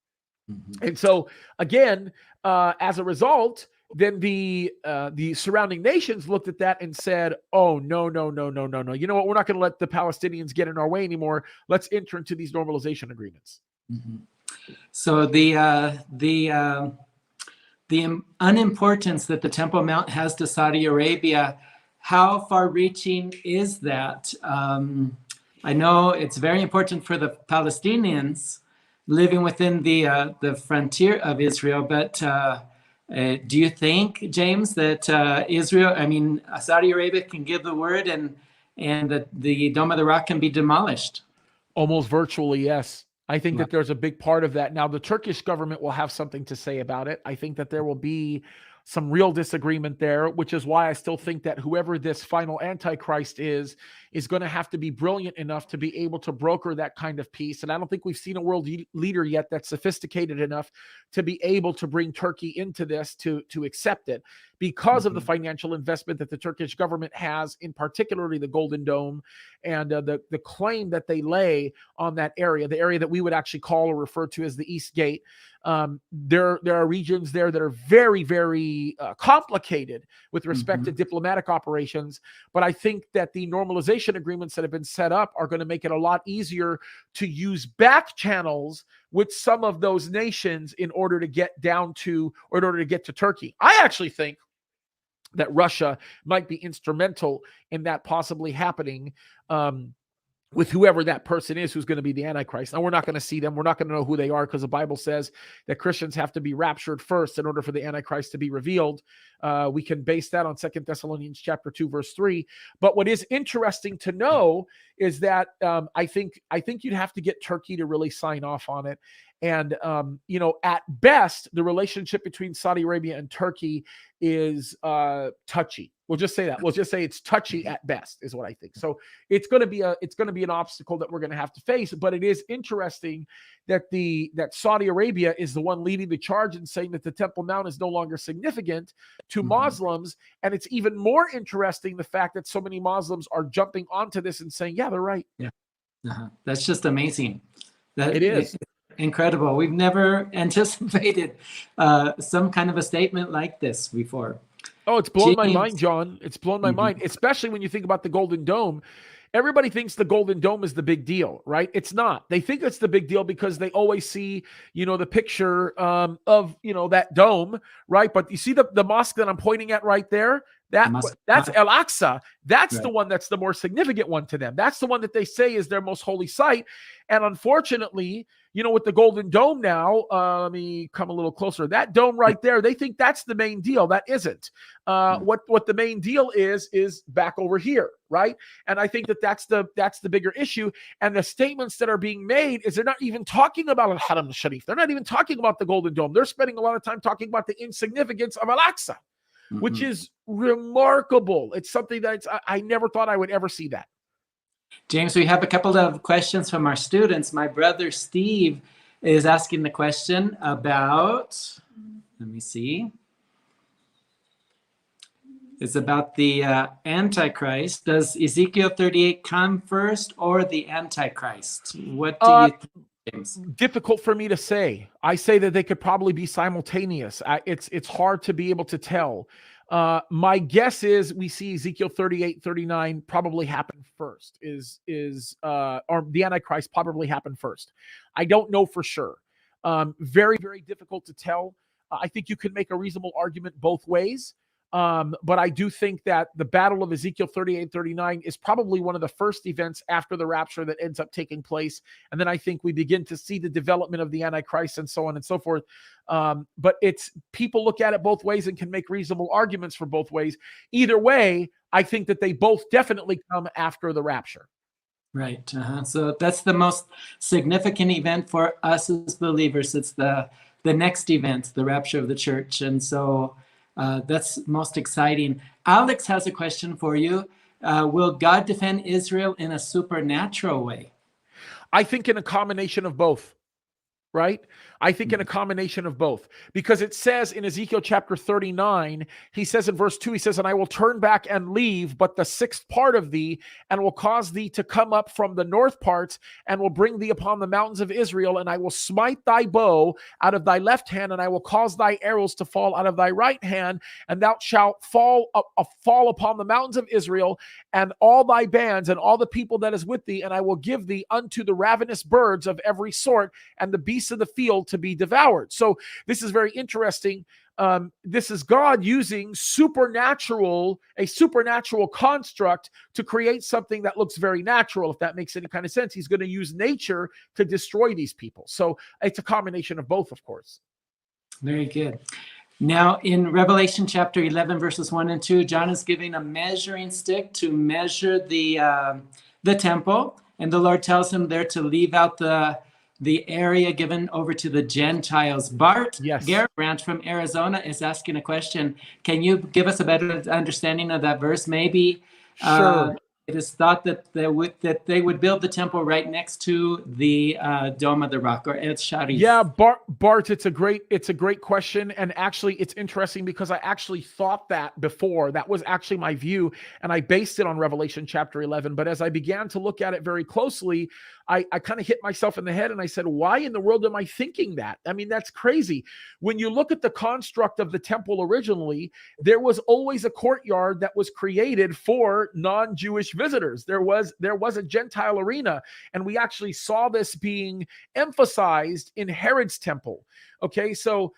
And so again, as a result, then the surrounding nations looked at that and said, oh, no. You know what? We're not going to let the Palestinians get in our way anymore. Let's enter into these normalization agreements. So the the unimportance that the Temple Mount has to Saudi Arabia, how far-reaching is that? I know it's very important for the Palestinians living within the frontier of Israel, but do you think, James, that Saudi Arabia can give the word and that the Dome of the Rock can be demolished? Almost virtually, yes. I think Wow. that there's a big part of that. Now, the Turkish government will have something to say about it. I think that there will be some real disagreement there, which is why I still think that whoever this final Antichrist is going to have to be brilliant enough to be able to broker that kind of peace. And I don't think we've seen a world leader yet that's sophisticated enough to be able to bring Turkey into this, to accept it, because of the financial investment that the Turkish government has in particularly the Golden Dome and the claim that they lay on that area, the area that we would actually call or refer to as the East Gate. There are regions there that are very, very complicated with respect to diplomatic operations. But I think that the normalization agreements that have been set up are going to make it a lot easier to use back channels with some of those nations in order to get to Turkey. I actually think that Russia might be instrumental in that possibly happening. With whoever that person is who's going to be the Antichrist. Now, we're not going to see them. We're not going to know who they are because the Bible says that Christians have to be raptured first in order for the Antichrist to be revealed. We can base that on 2 Thessalonians chapter 2, verse 3. But what is interesting to know is that I think you'd have to get Turkey to really sign off on it. And, at best, the relationship between Saudi Arabia and Turkey is touchy. We'll just say that. We'll just say it's touchy at best, is what I think. So it's going to be an obstacle that we're going to have to face. But it is interesting that Saudi Arabia is the one leading the charge and saying that the Temple Mount is no longer significant to Muslims. And it's even more interesting the fact that so many Muslims are jumping onto this and saying, yeah, they're right. Yeah, that's just amazing. It is incredible. We've never anticipated some kind of a statement like this before. Oh, it's blown my mind, John. It's blown my mind, especially when you think about the Golden Dome. Everybody thinks the Golden Dome is the big deal, right? It's not. They think it's the big deal because they always see, the picture of, that dome, right? But you see the mosque that I'm pointing at right there? That's Al-Aqsa. That's right. The one that's the more significant one to them. That's the one that they say is their most holy site. And unfortunately, with the Golden Dome now, let me come a little closer. That dome right there, they think that's the main deal. That isn't. What the main deal is back over here, right? And I think that's the bigger issue. And the statements that are being made is they're not even talking about Al-Haram al-Sharif. They're not even talking about the Golden Dome. They're spending a lot of time talking about the insignificance of Al-Aqsa, which is remarkable. It's something that I never thought I would ever see that. James, we have a couple of questions from our students. My brother Steve is asking the question about, let me see. It's about the Antichrist. Does Ezekiel 38 come first or the Antichrist? What do you think, James? Difficult for me to say. I say that they could probably be simultaneous. It's hard to be able to tell. My guess is we see Ezekiel 38, 39 probably happen first, or the Antichrist probably happen first. I don't know for sure. Very, very difficult to tell. I think you could make a reasonable argument both ways. But I do think that the battle of Ezekiel 38, 39 is probably one of the first events after the rapture that ends up taking place. And then I think we begin to see the development of the Antichrist and so on and so forth. But people look at it both ways and can make reasonable arguments for both ways. Either way, I think that they both definitely come after the rapture. Right. So that's the most significant event for us as believers. It's the next event, the rapture of the church. And so that's most exciting. Alex has a question for you. Will God defend Israel in a supernatural way? I think in a combination of both. Right? I think in a combination of both, because it says in Ezekiel chapter 39, he says in verse 2, he says, and I will turn back and leave but the sixth part of thee, and will cause thee to come up from the north parts, and will bring thee upon the mountains of Israel, and I will smite thy bow out of thy left hand, and I will cause thy arrows to fall out of thy right hand, and thou shalt fall upon the mountains of Israel, and all thy bands, and all the people that is with thee, and I will give thee unto the ravenous birds of every sort, and the beasts of the field to be devoured. So this is very interesting. this is God using a supernatural construct to create something that looks very natural. If that makes any kind of sense, he's going to use nature to destroy these people. So it's a combination of both, of course. Very good. Now, in Revelation chapter 11, verses 1 and 2, John is giving a measuring stick to measure the temple, and the Lord tells him there to leave out the area given over to the Gentiles. Bart Garabrandt from Arizona is asking a question. Can you give us a better understanding of that verse? Maybe Sure. it is thought that they would build the temple right next to the Dome of the Rock, or El Sharif. Yeah, Bart, it's a great question, and actually, it's interesting because I actually thought that before. That was actually my view, and I based it on Revelation chapter 11. But as I began to look at it very closely, I kind of hit myself in the head, and I said, "Why in the world am I thinking that? I mean, that's crazy." When you look at the construct of the temple originally, there was always a courtyard that was created for non-Jewish visitors. There was a Gentile arena, and we actually saw this being emphasized in Herod's temple. Okay, so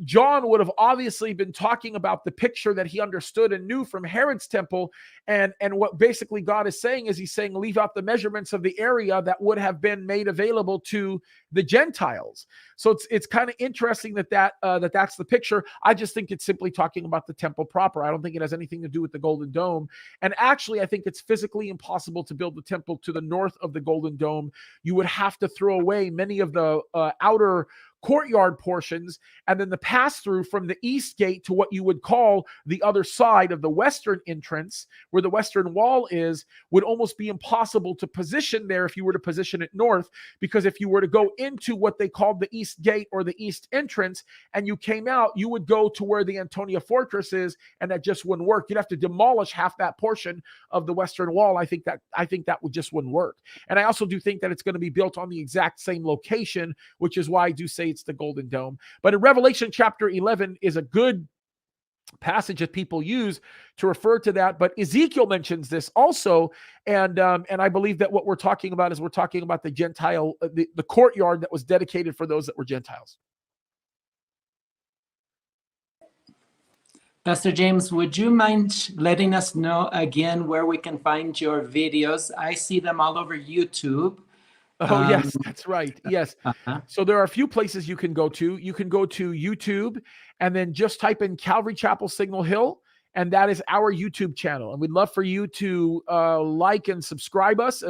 John would have obviously been talking about the picture that he understood and knew from Herod's temple, and what basically God is saying is he's saying leave out the measurements of the area that would have been made available to the Gentiles. So it's kind of interesting that's the picture. I just think it's simply talking about the temple proper. I don't think it has anything to do with the Golden Dome. And actually, I think it's physically impossible to build the temple to the north of the Golden Dome. You would have to throw away many of the outer courtyard portions, and then the pass through from the east gate to what you would call the other side of the western entrance, where the western wall is, would almost be impossible to position there if you were to position it north, because if you were to go into what they called the east gate or the east entrance and you came out, you would go to where the Antonia fortress is, and that just wouldn't work. You'd have to demolish half that portion of the western wall. I think that would just wouldn't work. And I also do think that it's going to be built on the exact same location, which is why I do say it's the Golden Dome. But in Revelation chapter 11 is a good passage that people use to refer to that. But Ezekiel mentions this also, and I believe that what we're talking about is we're talking about the Gentile, the courtyard that was dedicated for those that were Gentiles. Pastor James, would you mind letting us know again where we can find your videos? I see them all over YouTube. Oh, yes, that's right. Yes. So there are a few places you can go to. You can go to YouTube and then just type in Calvary Chapel Signal Hill, and that is our YouTube channel. And we'd love for you to like and subscribe to us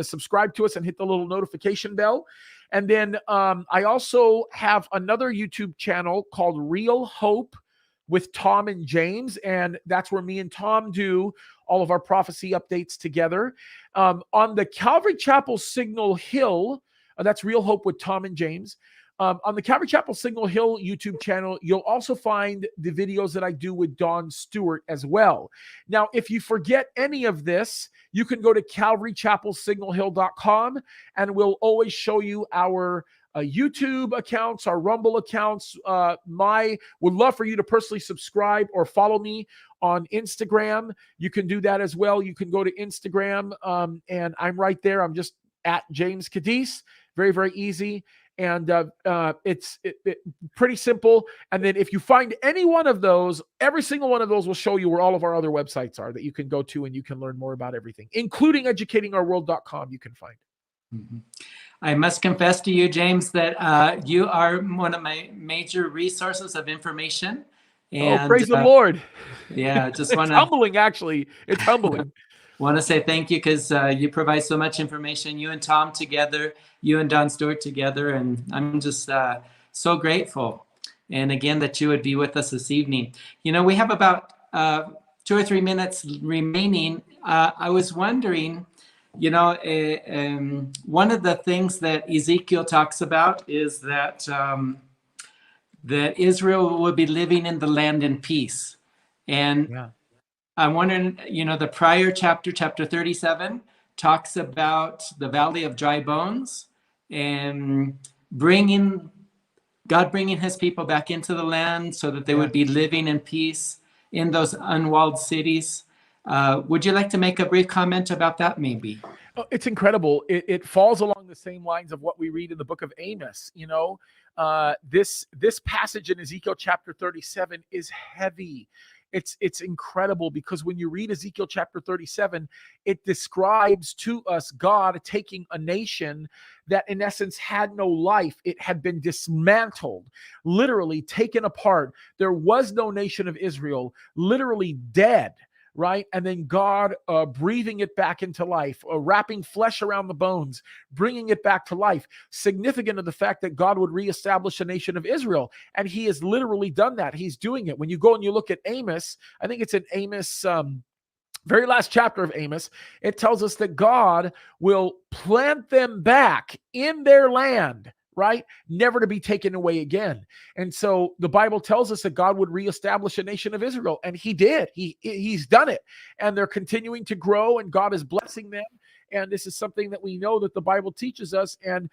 and hit the little notification bell. And then I also have another YouTube channel called Real Hope with Tom and James, and that's where me and Tom do all of our prophecy updates together. On the Calvary Chapel Signal Hill, that's Real Hope with Tom and James. On the Calvary Chapel Signal Hill YouTube channel, you'll also find the videos that I do with Don Stewart as well. Now, if you forget any of this, you can go to calvarychapelsignalhill.com, and we'll always show you our YouTube accounts, our Rumble accounts. Would love for you to personally subscribe or follow me on Instagram. You can do that as well. You can go to Instagram, and I'm right there. I'm just at James Kaddis. Very, very easy. And it's pretty simple. And then if you find any one of those, every single one of those will show you where all of our other websites are that you can go to, and you can learn more about everything, including educatingourworld.com. You can find. Mm-hmm. I must confess to you, James, that you are one of my major resources of information. And, praise the Lord. Yeah, just want to... It's humbling, actually. It's humbling. Want to say thank you because you provide so much information. You and Tom together, you and Don Stewart together, and I'm just so grateful. And again, that you would be with us this evening. You know, we have about 2 or 3 minutes remaining. I was wondering, you know, one of the things that Ezekiel talks about is that that Israel will be living in the land in peace. And yeah. I'm wondering, you know, the prior chapter 37, talks about the valley of dry bones and God bringing his people back into the land so that they would be living in peace in those unwalled cities. Would you like to make a brief comment about that, maybe? It's incredible. It falls along along the same lines of what we read in the book of Amos. This passage in Ezekiel chapter 37 is heavy. It's incredible, because when you read Ezekiel chapter 37, it describes to us God taking a nation that in essence had no life. It had been dismantled, literally taken apart. There was no nation of Israel, literally dead. Right? And then God breathing it back into life, wrapping flesh around the bones, bringing it back to life. Significant of the fact that God would reestablish a nation of Israel. And he has literally done that. He's doing it. When you go and you look at Amos, I think it's in Amos, very last chapter of Amos, it tells us that God will plant them back in their land, right? Never to be taken away again. And so the Bible tells us that God would reestablish a nation of Israel, and he did. He's done it. And they're continuing to grow, and God is blessing them. And this is something that we know that the Bible teaches us. And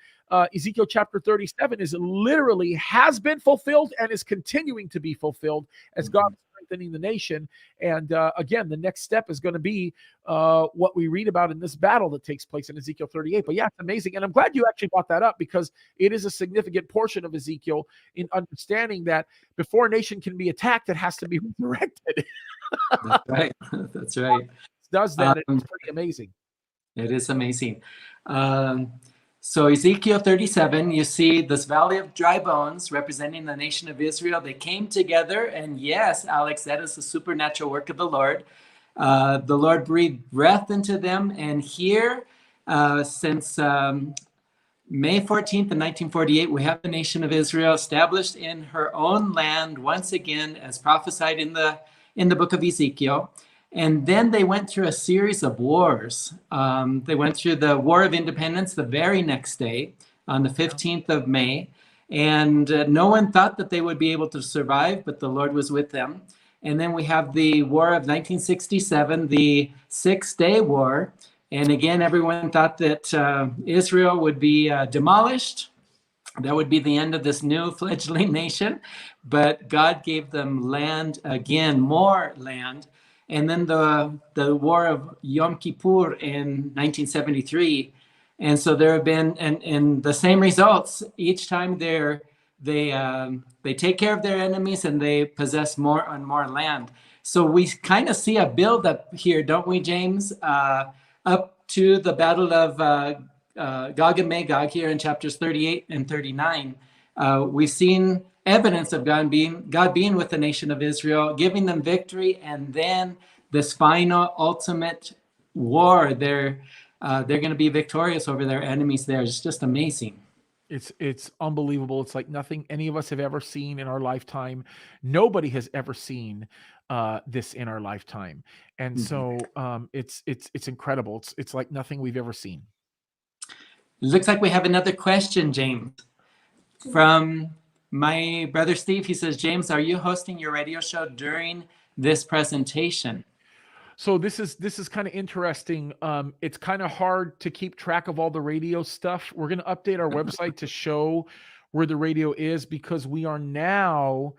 Ezekiel chapter 37 is literally has been fulfilled and is continuing to be fulfilled as God is strengthening the nation. And again, the next step is going to be what we read about in this battle that takes place in Ezekiel 38. But yeah, it's amazing. And I'm glad you actually brought that up, because it is a significant portion of Ezekiel in understanding that before a nation can be attacked, it has to be resurrected. That's right. That's right. It does that. It's pretty amazing. It is amazing. So Ezekiel 37, you see this valley of dry bones representing the nation of Israel. They came together, and yes, Alex, that is the supernatural work of the Lord. The Lord breathed breath into them, and here, since May 14th of 1948, we have the nation of Israel established in her own land once again, as prophesied in the book of Ezekiel. And then they went through a series of wars. They went through the War of Independence the very next day, on the 15th of May. And no one thought that they would be able to survive, but the Lord was with them. And then we have the War of 1967, the Six-Day War. And again, everyone thought that Israel would be demolished. That would be the end of this new fledgling nation. But God gave them land again, more land. And then the War of Yom Kippur in 1973. And so there have been, and the same results. Each time they take care of their enemies, and they possess more and more land. So we kind of see a buildup here, don't we, James? Up to the battle of Gog and Magog here in chapters 38 and 39. We've seen evidence of God being with the nation of Israel, giving them victory, and then this final ultimate war. They're going to be victorious over their enemies there. It's just amazing. It's unbelievable. It's like nothing any of us have ever seen in our lifetime. Nobody has ever seen this in our lifetime. And so it's incredible. It's like nothing we've ever seen. It looks like we have another question, James, from my brother Steve. He says, James, are you hosting your radio show during this presentation? So this is kind of interesting. It's kind of hard to keep track of all the radio stuff. We're going to update our website to show where the radio is, because we are now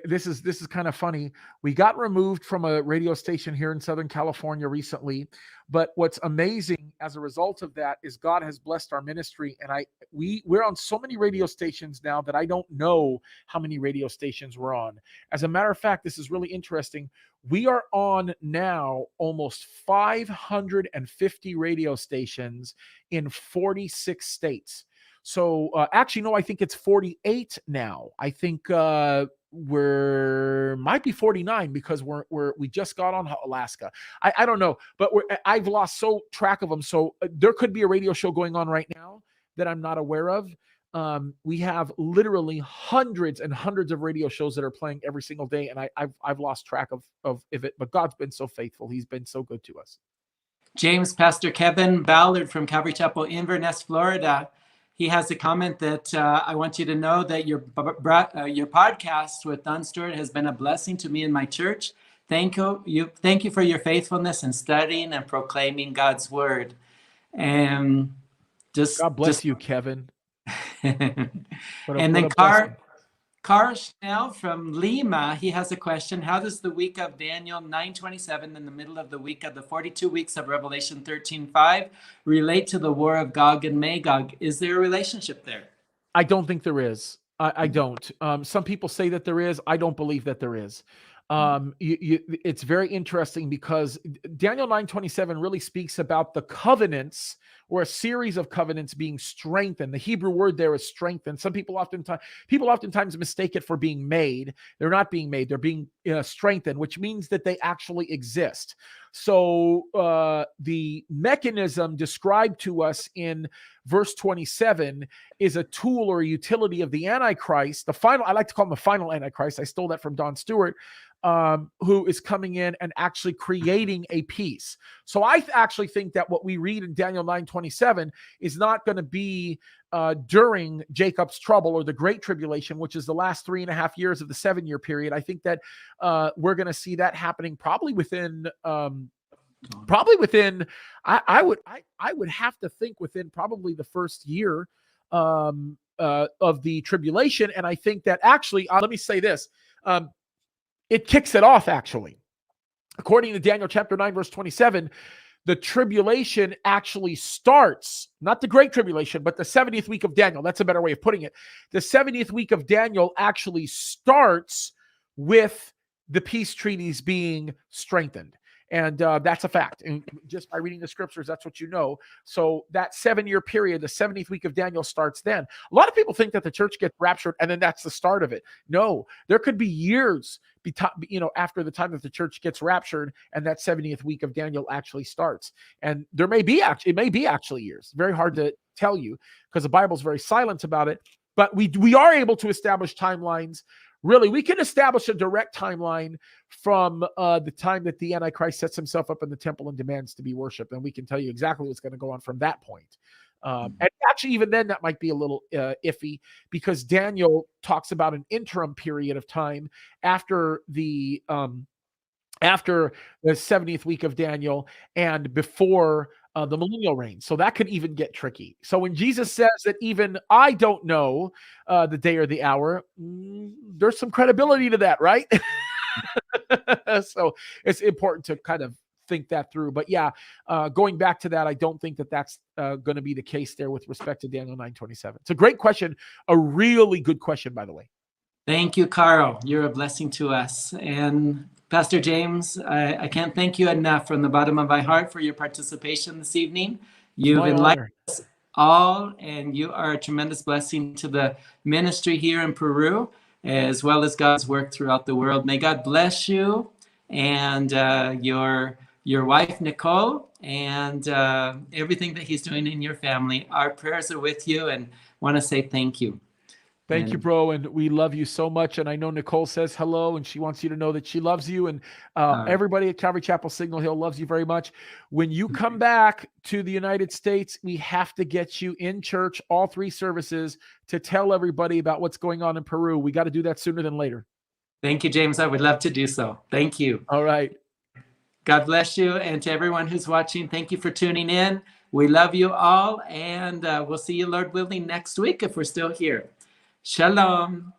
this is kind of funny. We got removed from a radio station here in Southern California recently, but what's amazing as a result of that is God has blessed our ministry, and we're on so many radio stations now that I don't know how many radio stations we're on. As a matter of fact, this is really interesting. We are on now almost 550 radio stations in 46 states. So actually, no, I think it's 48 now. I think might be 49, because we just got on Alaska. I don't know, but I've lost track of them. So there could be a radio show going on right now that I'm not aware of. We have literally hundreds and hundreds of radio shows that are playing every single day, and I've lost track of it. But God's been so faithful; He's been so good to us. James, Pastor Kevin Ballard from Calvary Chapel, Inverness, Florida. He has a comment that I want you to know that your podcast with Don Stewart has been a blessing to me and my church. Thank you for your faithfulness in studying and proclaiming God's word. And God bless you, Kevin. And then Carl Schnell from Lima, he has a question. How does the week of Daniel 9:27 in the middle of the week of the 42 weeks of Revelation 13:5 relate to the war of Gog and Magog? Is there a relationship there? I don't think there is. I don't. Some people say that there is. I don't believe that there is. It's very interesting because Daniel 9:27 really speaks about the covenants or a series of covenants being strengthened. The Hebrew word there is strengthened. Some people oftentimes mistake it for being made. They're not being made. They're being strengthened, which means that they actually exist. So the mechanism described to us in verse 27 is a tool or a utility of the Antichrist, I like to call him the final Antichrist. I stole that from Don Stewart, who is coming in and actually creating a peace. So I actually think that what we read in Daniel 9:27 is not going to be during Jacob's trouble or the Great Tribulation, which is the last 3.5 years of the 7-year period. I think that we're going to see that happening probably within I would have to think within probably the first year of the tribulation. And I think that actually, let me say this, it kicks it off actually. According to Daniel chapter 9, verse 27, the tribulation actually starts, not the Great Tribulation, but the 70th week of Daniel. That's a better way of putting it. The 70th week of Daniel actually starts with the peace treaties being strengthened. And that's a fact. And just by reading the scriptures, that's what you know. So that 7-year period, the 70th week of Daniel starts then. A lot of people think that the church gets raptured and then that's the start of it. No, there could be years after the time that the church gets raptured and that 70th week of Daniel actually starts. And it may be actually years. Very hard to tell you because the Bible's very silent about it. But we are able to establish timelines. Really, we can establish a direct timeline from the time that the Antichrist sets himself up in the temple and demands to be worshipped. And we can tell you exactly what's going to go on from that point. And actually, even then, that might be a little iffy because Daniel talks about an interim period of time after the 70th week of Daniel and before the millennial reign. So that could even get tricky. So when Jesus says that even I don't know the day or the hour, there's some credibility to that, right? So it's important to kind of think that through. But yeah, going back to that, I don't think that that's going to be the case there with respect to Daniel 9:27. It's a great question. A really good question, by the way. Thank you, Carl. You're a blessing to us. And Pastor James, I can't thank you enough from the bottom of my heart for your participation this evening. You've enlightened us all, and you are a tremendous blessing to the ministry here in Peru, as well as God's work throughout the world. May God bless you and your wife, Nicole, and everything that he's doing in your family. Our prayers are with you and want to say thank you. Thank you, bro. And we love you so much. And I know Nicole says hello and she wants you to know that she loves you. And everybody at Calvary Chapel Signal Hill loves you very much. When you come back to the United States, we have to get you in church, all 3 services, to tell everybody about what's going on in Peru. We got to do that sooner than later. Thank you, James. I would love to do so. Thank you. All right. God bless you. And to everyone who's watching, thank you for tuning in. We love you all. And we'll see you, Lord willing, next week if we're still here. Shalom.